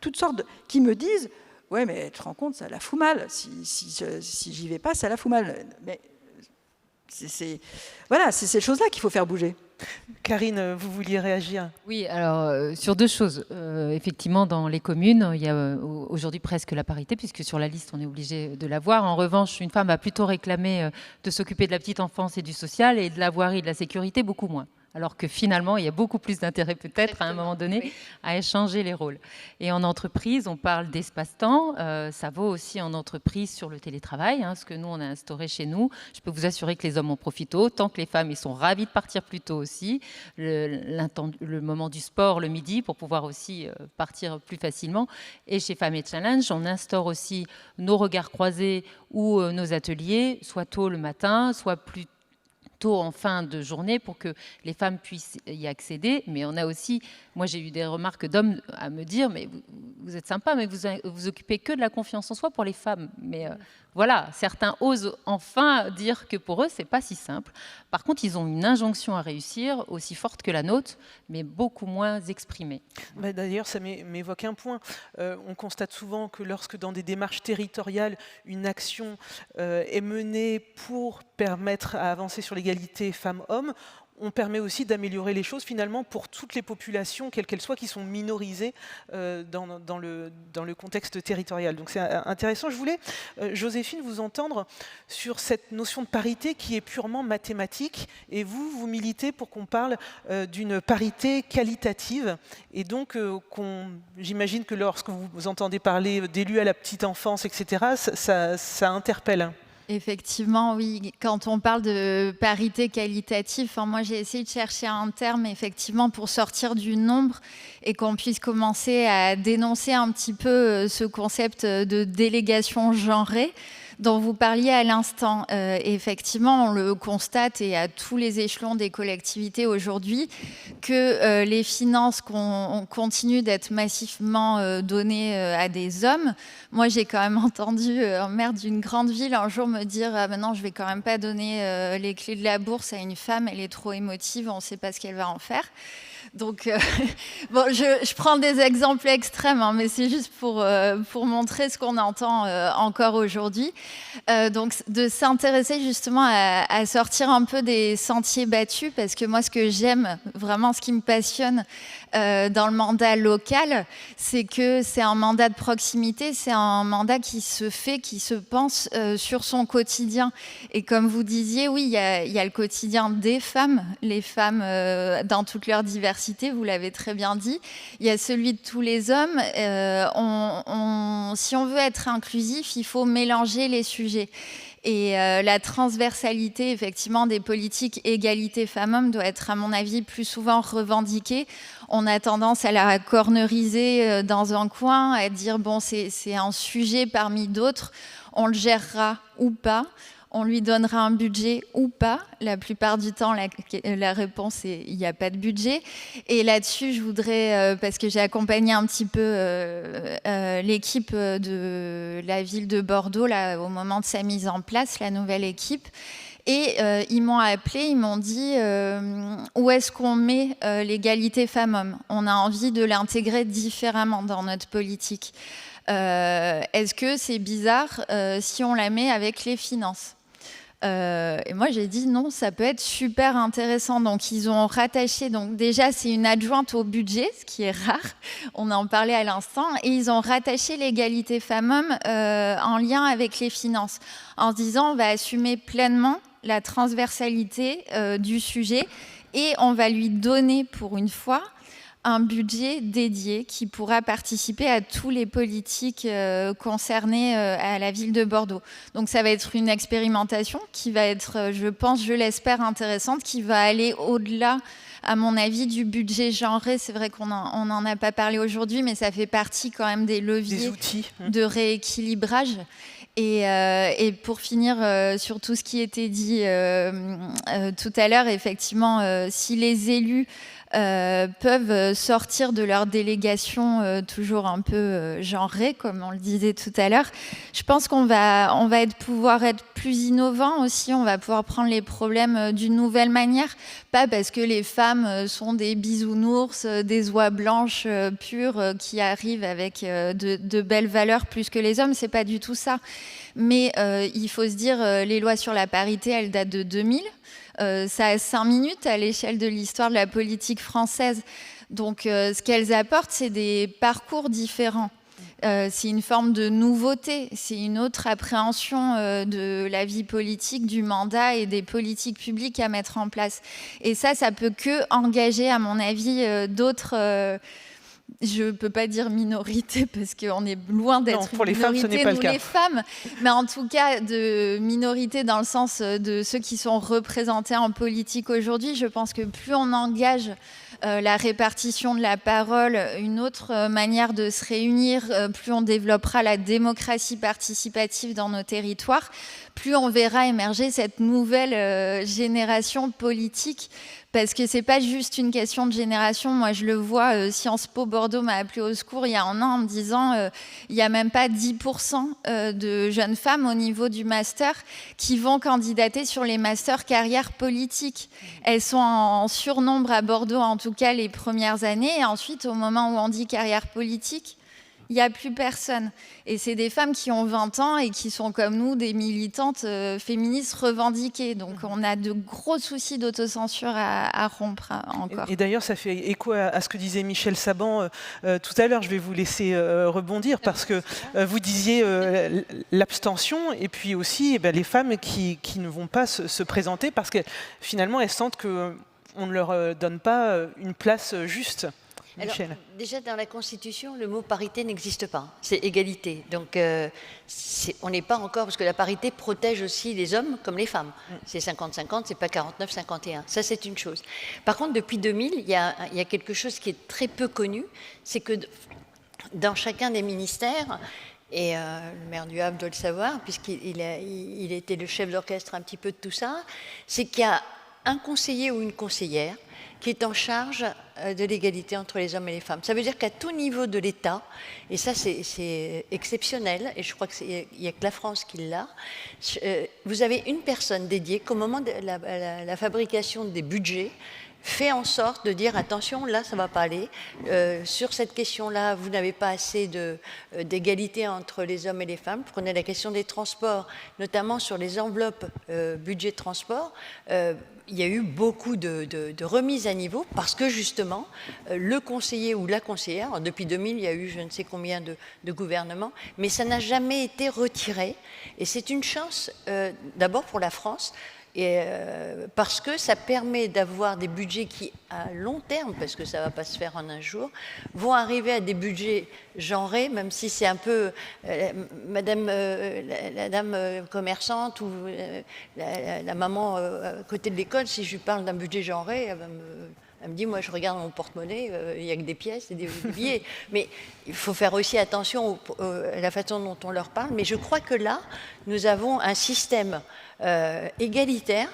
toutes sortes qui me disent « Ouais, mais tu te rends compte, ça la fout mal. Si j'y vais pas, ça la fout mal. » Mais voilà, c'est ces choses-là qu'il faut faire bouger.
Karine, vous vouliez réagir?
Oui, alors sur deux choses. Effectivement, dans les communes, il y a aujourd'hui presque la parité, puisque sur la liste, on est obligé de l'avoir. En revanche, une femme a plutôt réclamé de s'occuper de la petite enfance et du social, et de la voirie et de la sécurité, beaucoup moins. Alors que finalement, il y a beaucoup plus d'intérêt peut-être à un moment donné oui, à échanger les rôles. Et en entreprise, on parle d'espace-temps. Ça vaut aussi en entreprise sur le télétravail, ce que nous, on a instauré chez nous. Je peux vous assurer que les hommes en profitent autant que les femmes. Ils sont ravis de partir plus tôt aussi. Le moment du sport, le midi, pour pouvoir aussi partir plus facilement. Et chez Femmes et Challenge, on instaure aussi nos regards croisés ou nos ateliers, soit tôt le matin, soit plus tôt en fin de journée pour que les femmes puissent y accéder. Mais on a aussi, moi j'ai eu des remarques d'hommes à me dire, mais vous êtes sympa, mais vous occupez que de la confiance en soi pour les femmes. Mais voilà, certains osent enfin dire que pour eux, c'est pas si simple. Par contre, ils ont une injonction à réussir aussi forte que la nôtre, mais beaucoup moins exprimée.
D'ailleurs, ça m'évoque un point. On constate souvent que lorsque dans des démarches territoriales, une action est menée pour permettre à avancer sur l'égalité femmes-hommes, on permet aussi d'améliorer les choses finalement pour toutes les populations, quelles qu'elles soient, qui sont minorisées dans le contexte territorial. Donc c'est intéressant. Je voulais, Joséphine, vous entendre sur cette notion de parité qui est purement mathématique. Et vous militez pour qu'on parle d'une parité qualitative. Et donc, j'imagine que lorsque vous entendez parler d'élus à la petite enfance, etc., ça interpelle.
Effectivement, oui. Quand on parle de parité qualitative, moi j'ai essayé de chercher un terme effectivement pour sortir du nombre et qu'on puisse commencer à dénoncer un petit peu ce concept de délégation genrée dont vous parliez à l'instant. Effectivement, on le constate et à tous les échelons des collectivités aujourd'hui que les finances continuent d'être massivement données à des hommes. Moi, j'ai quand même entendu un maire d'une grande ville un jour me dire « non, je ne vais quand même pas donner les clés de la bourse à une femme, elle est trop émotive, on ne sait pas ce qu'elle va en faire ». Donc, bon, je prends des exemples extrêmes, hein, mais c'est juste pour montrer ce qu'on entend encore aujourd'hui. Donc, de s'intéresser justement à sortir un peu des sentiers battus, parce que moi, ce que j'aime, vraiment ce qui me passionne dans le mandat local, c'est que c'est un mandat de proximité, c'est un mandat qui se fait, qui se pense sur son quotidien. Et comme vous disiez, oui, il y a le quotidien des femmes, les femmes dans toute leur diversité, vous l'avez très bien dit. Il y a celui de tous les hommes. Si on veut être inclusif, il faut mélanger les sujets. Et la transversalité, effectivement, des politiques égalité femmes-hommes doit être, à mon avis, plus souvent revendiquée. On a tendance à la corneriser dans un coin, à dire, bon, c'est un sujet parmi d'autres, on le gérera ou pas. On lui donnera un budget ou pas. La plupart du temps, la réponse est il n'y a pas de budget. Et là-dessus, je voudrais, parce que j'ai accompagné un petit peu l'équipe de la ville de Bordeaux là, au moment de sa mise en place, la nouvelle équipe. Et ils m'ont appelé, ils m'ont dit où est-ce qu'on met l'égalité femmes-hommes ? On a envie de l'intégrer différemment dans notre politique. Est-ce que c'est bizarre si on la met avec les finances ? Et moi j'ai dit non, ça peut être super intéressant. Donc ils ont rattaché, donc déjà c'est une adjointe au budget, ce qui est rare, on en parlait à l'instant, et ils ont rattaché l'égalité femmes-hommes en lien avec les finances, en se disant on va assumer pleinement la transversalité du sujet et on va lui donner pour une fois un budget dédié qui pourra participer à tous les politiques concernées à la ville de Bordeaux. Donc ça va être une expérimentation qui va être, je pense, je l'espère, intéressante, qui va aller au-delà, à mon avis, du budget genré. C'est vrai qu'on n'en a pas parlé aujourd'hui, mais ça fait partie quand même des leviers de rééquilibrage. Et pour finir sur tout ce qui était dit tout à l'heure, effectivement, si les élus peuvent sortir de leur délégation toujours un peu genrée, comme on le disait tout à l'heure, je pense qu'on va pouvoir être plus innovant aussi, on va pouvoir prendre les problèmes d'une nouvelle manière, pas parce que les femmes sont des bisounours, des oies blanches pures qui arrivent avec de belles valeurs plus que les hommes, c'est pas du tout ça. Mais il faut se dire, les lois sur la parité, elles datent de 2000. Ça a 5 minutes à l'échelle de l'histoire de la politique française. Donc, ce qu'elles apportent, c'est des parcours différents. C'est une forme de nouveauté, c'est une autre appréhension de la vie politique, du mandat et des politiques publiques à mettre en place. Et ça peut que engager, à mon avis, d'autres... je ne peux pas dire minorité parce qu'on est loin d'être
pour
une
les
minorité,
femmes, ce n'est pas
nous
le cas.
les femmes, mais en tout cas de minorité dans le sens de ceux qui sont représentés en politique aujourd'hui. Je pense que plus on engage la répartition de la parole, une autre manière de se réunir, plus on développera la démocratie participative dans nos territoires, plus on verra émerger cette nouvelle génération politique. Parce que c'est pas juste une question de génération. Moi, je le vois, Sciences Po Bordeaux m'a appelé au secours il y a un an en me disant il n'y a même pas 10% de jeunes femmes au niveau du master qui vont candidater sur les masters carrière politique. Elles sont en surnombre à Bordeaux, en tout cas les premières années. Et ensuite, au moment où on dit carrière politique, il n'y a plus personne. Et c'est des femmes qui ont 20 ans et qui sont comme nous, des militantes féministes revendiquées. Donc on a de gros soucis d'autocensure à rompre encore.
Et d'ailleurs, ça fait écho à ce que disait Michel Saban tout à l'heure. Je vais vous laisser rebondir parce que vous disiez l'abstention et puis aussi les femmes qui ne vont pas se présenter parce que finalement, elles sentent qu'on ne leur donne pas une place juste.
Alors, déjà, dans la Constitution, le mot parité n'existe pas. C'est égalité. Donc, on n'est pas encore... Parce que la parité protège aussi les hommes comme les femmes. C'est 50-50, c'est pas 49-51. Ça, c'est une chose. Par contre, depuis 2000, il y a quelque chose qui est très peu connu. C'est que dans chacun des ministères... Et le maire du Havre doit le savoir, puisqu'il était le chef d'orchestre un petit peu de tout ça, c'est qu'il y a un conseiller ou une conseillère qui est en charge de l'égalité entre les hommes et les femmes. Ça veut dire qu'à tout niveau de l'État, et ça c'est exceptionnel, et je crois qu'il n'y a que la France qui l'a, vous avez une personne dédiée qu'au moment de la fabrication des budgets, fait en sorte de dire attention, là ça ne va pas aller, sur cette question-là vous n'avez pas assez d'égalité entre les hommes et les femmes. Prenez la question des transports, notamment sur les enveloppes budget de transport, il y a eu beaucoup de remises à niveau parce que justement le conseiller ou la conseillère, depuis 2000 il y a eu je ne sais combien de gouvernements, mais ça n'a jamais été retiré et c'est une chance d'abord pour la France. Et parce que ça permet d'avoir des budgets qui, à long terme, parce que ça ne va pas se faire en un jour, vont arriver à des budgets genrés, même si c'est un peu la dame commerçante ou la maman à côté de l'école, si je lui parle d'un budget genré, elle me dit, moi je regarde mon porte-monnaie, il n'y a que des pièces et des billets. Mais il faut faire aussi attention à la façon dont on leur parle. Mais je crois que là, nous avons un système égalitaire,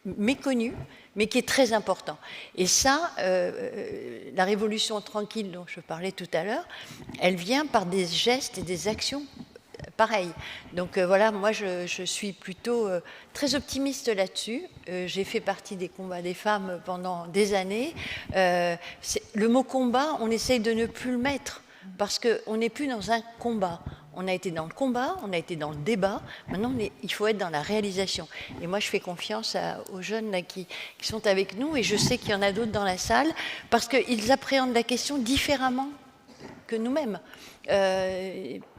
méconnu, mais qui est très important. Et ça, la révolution tranquille dont je parlais tout à l'heure, elle vient par des gestes et des actions pareilles. Donc voilà, moi je suis plutôt très optimiste là-dessus. J'ai fait partie des combats des femmes pendant des années. Le mot combat, on essaye de ne plus le mettre, parce qu'on n'est plus dans un combat. On a été dans le combat, on a été dans le débat, maintenant il faut être dans la réalisation. Et moi je fais confiance aux jeunes là, qui sont avec nous, et je sais qu'il y en a d'autres dans la salle, parce qu'ils appréhendent la question différemment que nous-mêmes,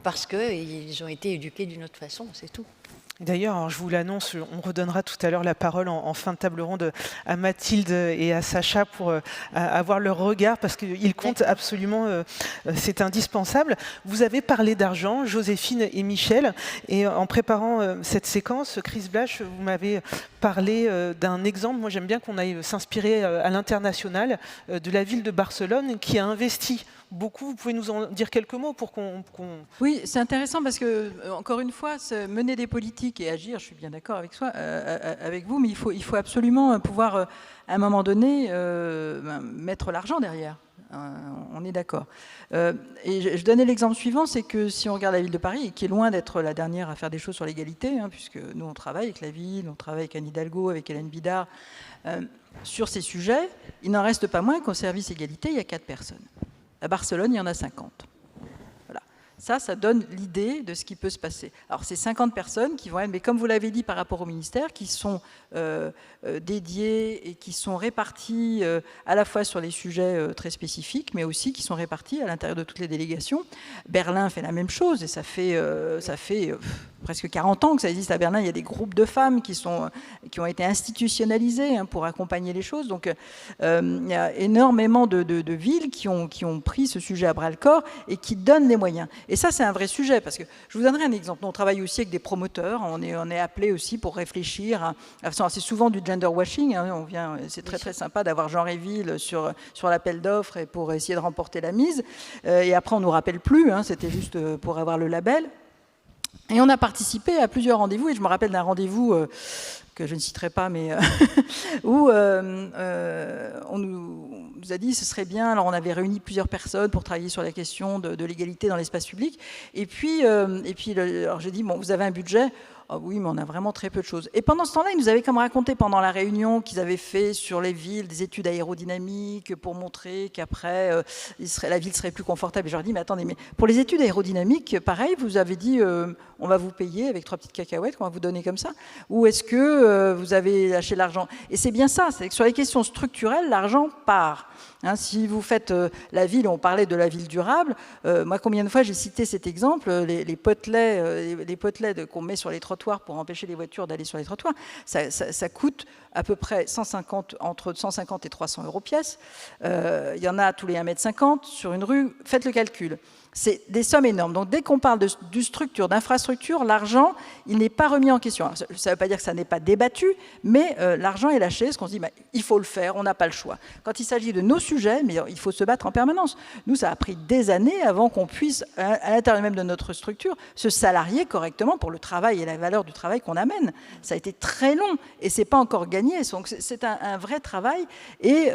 parce qu'ils ont été éduqués d'une autre façon, c'est tout.
D'ailleurs, je vous l'annonce, on redonnera tout à l'heure la parole en fin de table ronde à Mathilde et à Sacha pour avoir leur regard, parce qu'ils comptent absolument, c'est indispensable. Vous avez parlé d'argent, Joséphine et Michel, et en préparant cette séquence, Chris Blash, vous m'avez parlé d'un exemple. Moi, j'aime bien qu'on aille s'inspirer à l'international de la ville de Barcelone qui a investi beaucoup. Vous pouvez nous en dire quelques mots pour qu'on...
Oui, c'est intéressant parce que, encore une fois, mener des politiques et agir, je suis bien d'accord avec vous, mais il faut absolument pouvoir, à un moment donné, mettre l'argent derrière. On est d'accord. Et je donnais l'exemple suivant, c'est que si on regarde la ville de Paris, qui est loin d'être la dernière à faire des choses sur l'égalité, puisque nous on travaille avec la ville, on travaille avec Anne Hidalgo, avec Hélène Bidard, sur ces sujets, il n'en reste pas moins qu'au service égalité, il y a 4 personnes. À Barcelone, il y en a 50. Voilà. Ça donne l'idée de ce qui peut se passer. Alors, c'est 50 personnes qui vont être, mais comme vous l'avez dit par rapport au ministère, qui sont dédiées et qui sont réparties à la fois sur les sujets très spécifiques, mais aussi qui sont réparties à l'intérieur de toutes les délégations. Berlin fait la même chose, et ça fait presque 40 ans que ça existe à Berlin. Il y a des groupes de femmes qui ont été institutionnalisés pour accompagner les choses. Donc, il y a énormément de villes qui ont pris ce sujet à bras-le-corps et qui donnent les moyens. Et ça, c'est un vrai sujet, parce que je vous donnerai un exemple. Nous, on travaille aussi avec des promoteurs. On est appelé aussi pour réfléchir. C'est souvent du gender washing. C'est très, très sympa d'avoir Jean Réville sur l'appel d'offres et pour essayer de remporter la mise. Et après, on ne nous rappelle plus. C'était juste pour avoir le label. Et on a participé à plusieurs rendez-vous, et je me rappelle d'un rendez-vous que je ne citerai pas, mais où on nous a dit ce serait bien. Alors on avait réuni plusieurs personnes pour travailler sur la question de l'égalité dans l'espace public. Et puis alors j'ai dit, bon, vous avez un budget? Ah oui, mais on a vraiment très peu de choses. Et pendant ce temps-là, ils nous avaient comme raconté pendant la réunion qu'ils avaient fait sur les villes des études aérodynamiques pour montrer qu'après, la ville serait plus confortable. Et je leur dis, mais attendez, mais pour les études aérodynamiques, pareil, vous avez dit, on va vous payer avec 3 petites cacahuètes qu'on va vous donner comme ça? Ou est-ce que vous avez lâché l'argent? Et c'est bien ça, c'est que sur les questions structurelles, l'argent part. Si vous faites la ville, on parlait de la ville durable, moi combien de fois j'ai cité cet exemple, les potelets qu'on met sur les trottoirs pour empêcher les voitures d'aller sur les trottoirs, ça coûte à peu près entre 150 et 300 € pièce. Il y en a tous les 1,50 m sur une rue, faites le calcul. C'est des sommes énormes. Donc dès qu'on parle de structure, d'infrastructure, l'argent, il n'est pas remis en question. Alors, ça ne veut pas dire que ça n'est pas débattu, mais l'argent est lâché, parce qu'on se dit, il faut le faire, on n'a pas le choix. Quand il s'agit de nos sujets, mais il faut se battre en permanence. Nous, ça a pris des années avant qu'on puisse, à l'intérieur même de notre structure, se salarier correctement pour le travail et la valeur du travail qu'on amène. Ça a été très long, et ce n'est pas encore gagné. Donc c'est un vrai travail, et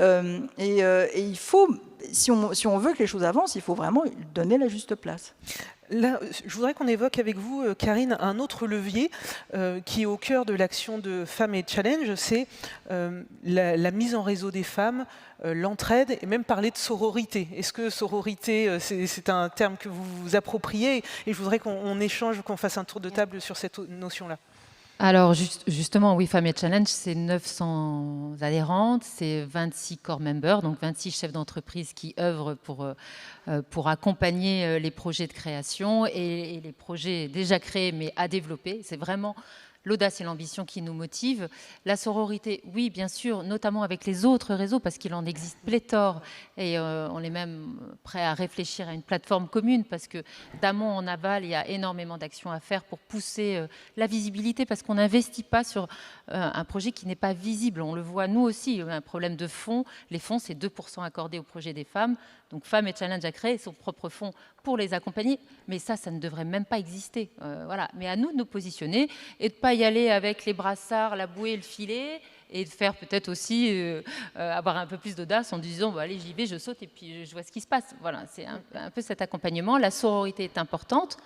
il faut... Si on veut que les choses avancent, il faut vraiment donner la juste place.
Là, je voudrais qu'on évoque avec vous, Karine, un autre levier qui est au cœur de l'action de Femmes et Challenge, c'est la mise en réseau des femmes, l'entraide et même parler de sororité. Est-ce que sororité, c'est un terme que vous vous appropriez? Et je voudrais qu'on échange, qu'on fasse un tour de table sur cette notion-là.
Alors justement, oui, Femmes et Challenge, c'est 900 adhérentes, c'est 26 core members, donc 26 chefs d'entreprise qui œuvrent pour accompagner les projets de création et les projets déjà créés mais à développer. C'est vraiment l'audace et l'ambition qui nous motivent. La sororité, oui, bien sûr, notamment avec les autres réseaux, parce qu'il en existe pléthore, et on est même prêt à réfléchir à une plateforme commune, parce que d'amont en aval, il y a énormément d'actions à faire pour pousser la visibilité, parce qu'on n'investit pas sur un projet qui n'est pas visible. On le voit, nous aussi, un problème de fonds. Les fonds, c'est 2% accordés au projet des femmes. Donc Femmes et Challenge a créé son propre fonds pour les accompagner, mais ça ne devrait même pas exister. Voilà. Mais à nous de nous positionner et de ne pas y aller avec les brassards, la bouée, le filet, et de faire peut-être aussi avoir un peu plus d'audace en disant bah, allez, j'y vais, je saute et puis je vois ce qui se passe. Voilà, c'est un peu cet accompagnement. La sororité est importante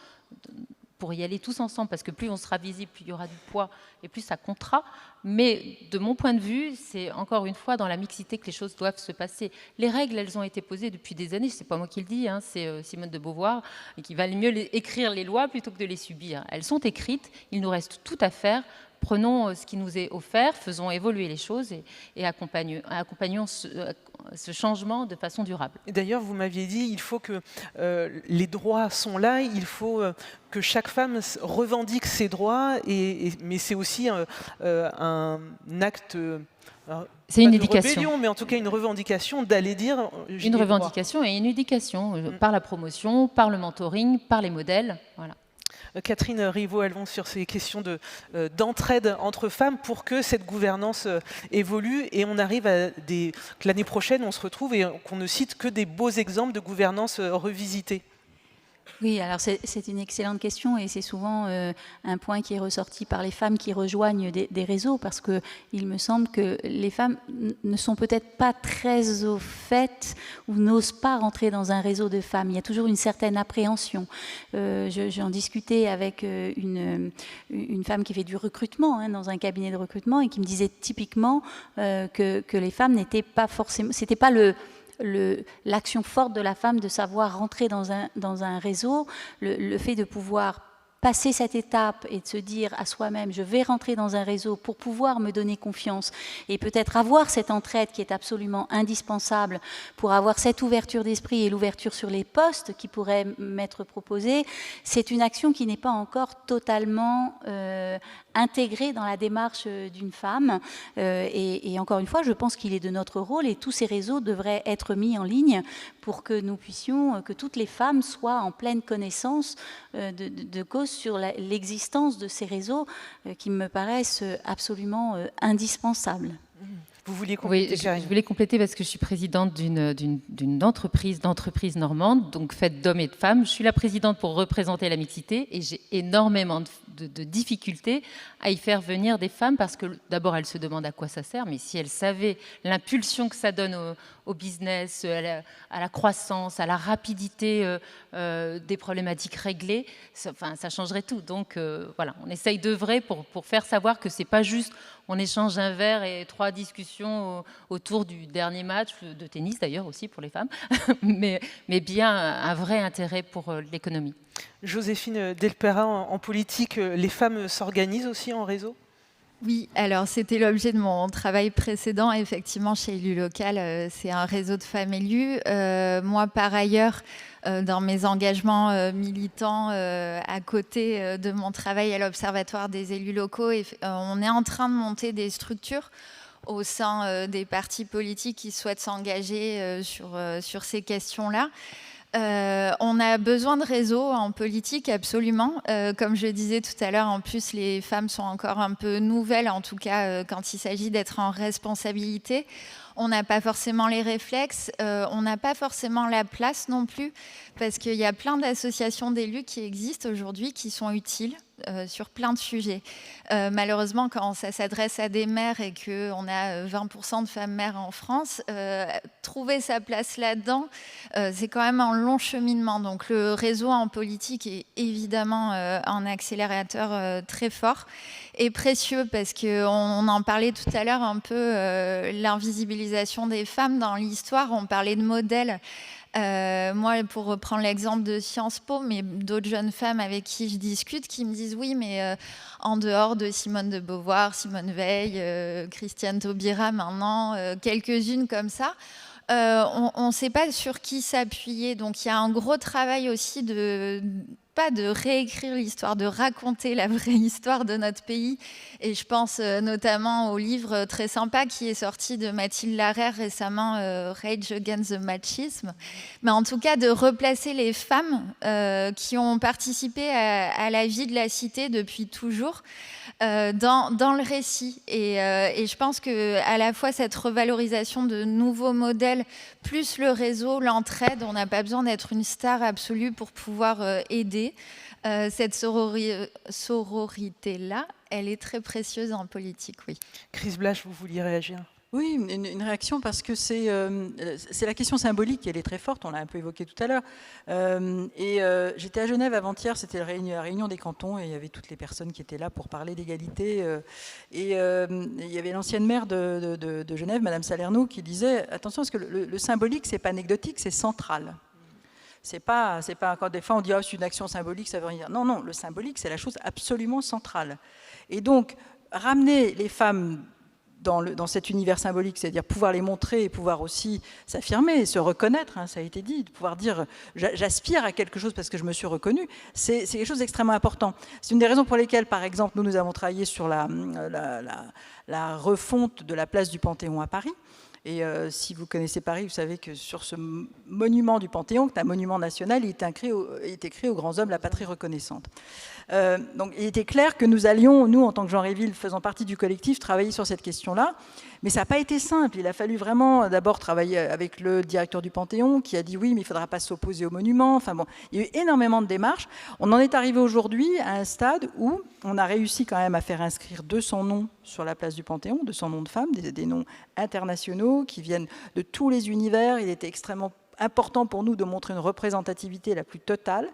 pour y aller tous ensemble, parce que plus on sera visible, plus il y aura du poids et plus ça comptera. Mais de mon point de vue, c'est encore une fois dans la mixité que les choses doivent se passer. Les règles, elles ont été posées depuis des années, c'est pas moi qui le dis, hein, c'est Simone de Beauvoir, et qu'il valait mieux écrire les lois plutôt que de les subir. Elles sont écrites, il nous reste tout à faire. Prenons ce qui nous est offert, faisons évoluer les choses et accompagnons ce changement de façon durable.
Et d'ailleurs, vous m'aviez dit, il faut que les droits sont là, il faut que chaque femme revendique ses droits, mais c'est aussi un acte...
C'est une éducation.
Rébellion, mais en tout cas une revendication d'aller dire...
Une revendication et une éducation par la promotion, par le mentoring, par les modèles, voilà.
Catherine Rivaud-Alvon, sur ces questions d'entraide entre femmes pour que cette gouvernance évolue et on arrive à que l'année prochaine on se retrouve et qu'on ne cite que des beaux exemples de gouvernance revisitée.
Oui, alors c'est une excellente question et c'est souvent un point qui est ressorti par les femmes qui rejoignent des réseaux, parce qu'il me semble que les femmes ne sont peut-être pas très au fait ou n'osent pas rentrer dans un réseau de femmes. Il y a toujours une certaine appréhension. J'en discutais avec une femme qui fait du recrutement dans un cabinet de recrutement et qui me disait typiquement que les femmes n'étaient pas forcément... C'était pas l'action forte de la femme de savoir rentrer dans un réseau, le fait de pouvoir passer cette étape et de se dire à soi-même je vais rentrer dans un réseau pour pouvoir me donner confiance et peut-être avoir cette entraide qui est absolument indispensable pour avoir cette ouverture d'esprit et l'ouverture sur les postes qui pourraient m'être proposés, c'est une action qui n'est pas encore totalement intégrée dans la démarche d'une femme et encore une fois je pense qu'il est de notre rôle et tous ces réseaux devraient être mis en ligne pour que nous puissions, que toutes les femmes soient en pleine connaissance de cause sur l'existence de ces réseaux qui me paraissent absolument indispensables.
Vous vouliez compléter?
Oui, je voulais compléter parce que je suis présidente d'une entreprise normande, donc faite d'hommes et de femmes. Je suis la présidente pour représenter la mixité et j'ai énormément de difficultés à y faire venir des femmes parce que d'abord elles se demandent à quoi ça sert, mais si elles savaient l'impulsion que ça donne au business, à la croissance, à la rapidité des problématiques réglées, ça changerait tout. Donc voilà, on essaye d'œuvrer pour faire savoir que c'est pas juste on échange un verre et 3 discussions autour du dernier match, de tennis d'ailleurs aussi pour les femmes, mais bien un vrai intérêt pour l'économie.
Joséphine Delpera, en politique, les femmes s'organisent aussi en réseau ?
Oui, alors c'était l'objet de mon travail précédent. Effectivement, chez Élu Local, c'est un réseau de femmes élues. Moi, par ailleurs, dans mes engagements militants à côté de mon travail à l'Observatoire des élus locaux, on est en train de monter des structures au sein des partis politiques qui souhaitent s'engager sur ces questions-là. On a besoin de réseaux en politique, absolument. Comme je disais tout à l'heure, en plus, les femmes sont encore un peu nouvelles, en tout cas quand il s'agit d'être en responsabilité. on n'a pas forcément les réflexes, on n'a pas forcément la place non plus, parce qu'il y a plein d'associations d'élus qui existent aujourd'hui, qui sont utiles sur plein de sujets. Malheureusement, quand ça s'adresse à des maires et qu'on a 20% de femmes maires en France, trouver sa place là-dedans, c'est quand même un long cheminement. Donc le réseau en politique est évidemment un accélérateur très fort et précieux, parce qu'on en parlait tout à l'heure un peu, l'invisibilisation des femmes dans l'histoire. On parlait de modèles. Moi, pour reprendre l'exemple de Sciences Po, mais d'autres jeunes femmes avec qui je discute, qui me disent oui, mais en dehors de Simone de Beauvoir, Simone Veil, Christiane Taubira maintenant, quelques-unes comme ça, on ne sait pas sur qui s'appuyer. Donc il y a un gros travail aussi pas de réécrire l'histoire, de raconter la vraie histoire de notre pays. Et je pense notamment au livre très sympa qui est sorti de Mathilde Larère récemment, Rage Against the Machisme. Mais en tout cas, de replacer les femmes qui ont participé à la vie de la cité depuis toujours dans le récit. Et je pense qu'à la fois cette revalorisation de nouveaux modèles, plus le réseau, l'entraide, on n'a pas besoin d'être une star absolue pour pouvoir aider. Cette sororité-là, elle est très précieuse en politique, oui.
Chris Blache, vous vouliez réagir ?
Oui, une réaction, parce que c'est la question symbolique, elle est très forte, on l'a un peu évoqué tout à l'heure. J'étais à Genève avant-hier, c'était la réunion des cantons, et il y avait toutes les personnes qui étaient là pour parler d'égalité. Il y avait l'ancienne maire de Genève, Madame Salerno, qui disait « Attention, parce que le symbolique, c'est pas anecdotique, c'est central ». C'est pas quand des fois on dit oh, c'est une action symbolique, ça veut rien dire. Non, non, le symbolique, c'est la chose absolument centrale. Et donc, ramener les femmes dans cet univers symbolique, c'est-à-dire pouvoir les montrer et pouvoir aussi s'affirmer, se reconnaître, hein, ça a été dit, de pouvoir dire j'aspire à quelque chose parce que je me suis reconnue, c'est quelque chose d'extrêmement important. C'est une des raisons pour lesquelles, par exemple, nous avons travaillé sur la refonte de la place du Panthéon à Paris. Et si vous connaissez Paris, vous savez que sur ce monument du Panthéon, qui est un monument national, il est écrit aux grands hommes la patrie reconnaissante. Donc il était clair que nous allions, nous en tant que Jean Réville, faisant partie du collectif, travailler sur cette question-là. Mais ça n'a pas été simple. Il a fallu vraiment d'abord travailler avec le directeur du Panthéon qui a dit oui, mais il ne faudra pas s'opposer au monument. Enfin bon, il y a eu énormément de démarches. On en est arrivé aujourd'hui à un stade où on a réussi quand même à faire inscrire 200 noms sur la place du Panthéon, 200 noms de femmes, des noms internationaux qui viennent de tous les univers. Il était extrêmement important pour nous de montrer une représentativité la plus totale.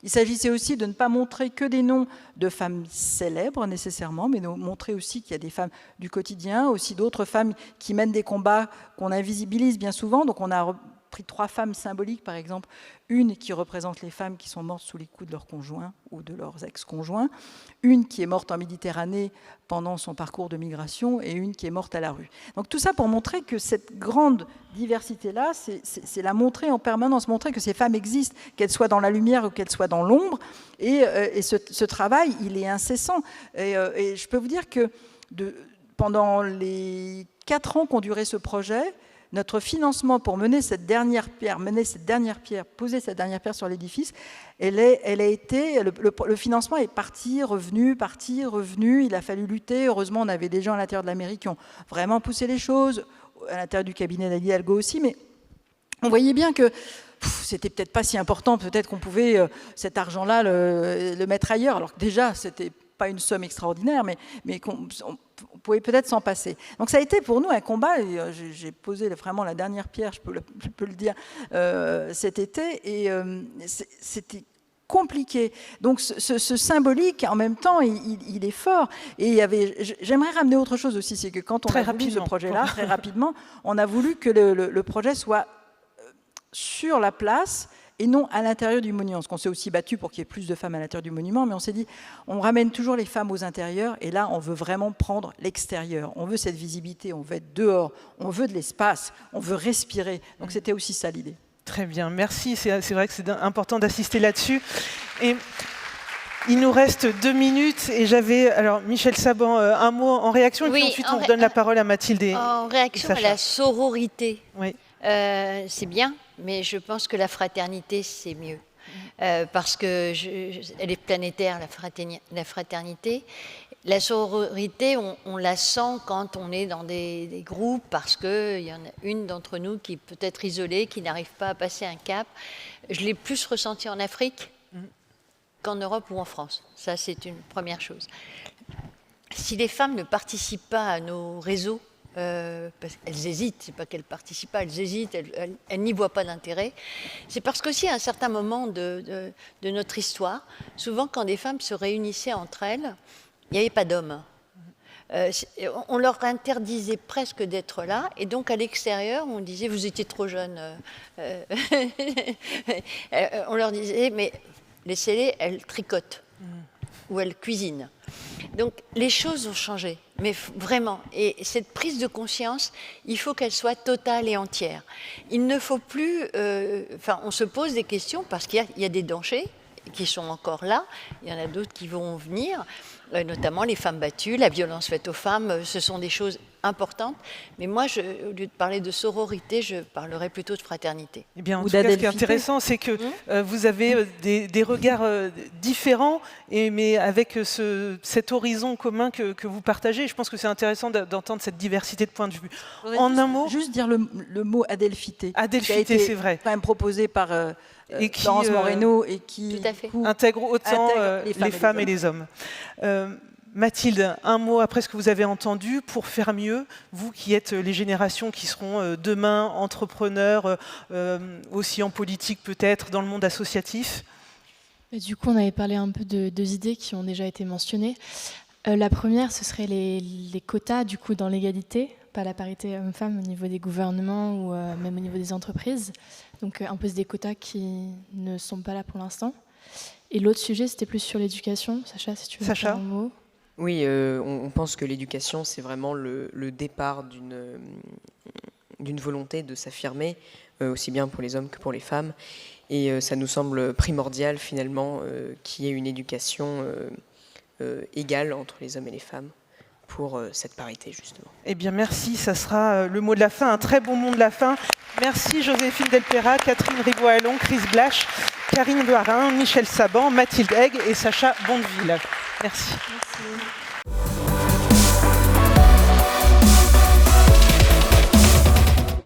Il s'agissait aussi de ne pas montrer que des noms de femmes célèbres nécessairement, mais de montrer aussi qu'il y a des femmes du quotidien, aussi d'autres femmes qui mènent des combats qu'on invisibilise bien souvent. Donc on a pris 3 femmes symboliques, par exemple, une qui représente les femmes qui sont mortes sous les coups de leurs conjoints ou de leurs ex-conjoints, une qui est morte en Méditerranée pendant son parcours de migration et une qui est morte à la rue. Donc tout ça pour montrer que cette grande diversité-là, c'est la montrer en permanence, montrer que ces femmes existent, qu'elles soient dans la lumière ou qu'elles soient dans l'ombre. Et ce travail, il est incessant. Et je peux vous dire que pendant les 4 ans qu'ont duré ce projet, notre financement pour mener cette dernière pierre, poser cette dernière pierre sur l'édifice, le financement est parti, revenu. Il a fallu lutter. Heureusement, on avait des gens à l'intérieur de la mairie qui ont vraiment poussé les choses, à l'intérieur du cabinet d'Ali Algo aussi, mais on voyait bien que c'était peut-être pas si important, peut-être qu'on pouvait cet argent-là le mettre ailleurs. Alors que déjà, c'était pas une somme extraordinaire, mais qu'on pouvait peut-être s'en passer. Donc ça a été pour nous un combat, et j'ai posé vraiment la dernière pierre, je peux le dire, cet été, et c'était compliqué. Donc ce symbolique, en même temps, il est fort. Et j'aimerais ramener autre chose aussi, c'est que quand on a voulu ce projet-là, très rapidement, on a voulu que le projet soit sur la place et non à l'intérieur du monument. Parce qu'on s'est aussi battu pour qu'il y ait plus de femmes à l'intérieur du monument, mais on s'est dit, on ramène toujours les femmes aux intérieurs, et là, on veut vraiment prendre l'extérieur. On veut cette visibilité, on veut être dehors, on veut de l'espace, on veut respirer. Donc c'était aussi ça l'idée.
Très bien, merci. C'est vrai que c'est important d'assister là-dessus. Et il nous reste 2 minutes, et j'avais, alors Michel Saban, un mot en réaction, et puis ensuite on donne la parole à Mathilde et
en réaction à la sororité.
Oui.
C'est bien, mais je pense que la fraternité, c'est mieux. Parce que elle est planétaire, la fraternité. La sororité, on la sent quand on est dans des groupes, parce qu'il y en a une d'entre nous qui peut être isolée, qui n'arrive pas à passer un cap. Je l'ai plus ressenti en Afrique qu'en Europe ou en France. Ça, c'est une première chose. Si les femmes ne participent pas à nos réseaux, parce qu'elles hésitent, c'est pas qu'elles participent pas, elles hésitent, elles n'y voient pas d'intérêt, c'est parce qu'aussi à un certain moment de notre histoire, souvent quand des femmes se réunissaient entre elles, il n'y avait pas d'hommes. On leur interdisait presque d'être là, et donc à l'extérieur, on disait, vous étiez trop jeune. On leur disait, mais laissez-les, elles tricotent, ou elles cuisinent. Donc les choses ont changé, mais vraiment. Et cette prise de conscience, il faut qu'elle soit totale et entière. Il ne faut plus... on se pose des questions parce qu'il y a des dangers qui sont encore là. Il y en a d'autres qui vont venir, notamment les femmes battues, la violence faite aux femmes. Ce sont des choses importantes. Mais moi, au lieu de parler de sororité, je parlerais plutôt de fraternité.
Eh bien, en tout cas, ce qui est intéressant, c'est que vous avez des regards différents, mais avec cet horizon commun que vous partagez. Je pense que c'est intéressant d'entendre cette diversité de points de vue. En un mot,
juste dire le mot adelphité.
Adelphité, c'est vrai.
Quand même proposé par
et qui,
Laurence Moreno et qui
intègre autant les femmes et les hommes. Mathilde, un mot après ce que vous avez entendu pour faire mieux, vous qui êtes les générations qui seront demain entrepreneurs, aussi en politique peut-être, dans le monde associatif.
Du coup, on avait parlé un peu de deux idées qui ont déjà été mentionnées. La première, ce serait les quotas du coup dans l'égalité, pas la parité homme-femme au niveau des gouvernements ou même au niveau des entreprises. Donc imposer des quotas qui ne sont pas là pour l'instant. Et l'autre sujet, c'était plus sur l'éducation. Sacha, si tu veux faire un mot.
Oui, on pense que l'éducation, c'est vraiment le départ d'une volonté de s'affirmer, aussi bien pour les hommes que pour les femmes. Et ça nous semble primordial, finalement, qu'il y ait une éducation égale entre les hommes et les femmes pour cette parité, justement.
Eh bien, merci. Ça sera le mot de la fin, un très bon mot de la fin. Merci Joséphine Delpera, Catherine Riboallon, Chris Blache, Karine Loirin, Michel Saban, Mathilde Haig et Sacha Bondeville. Merci.
Merci.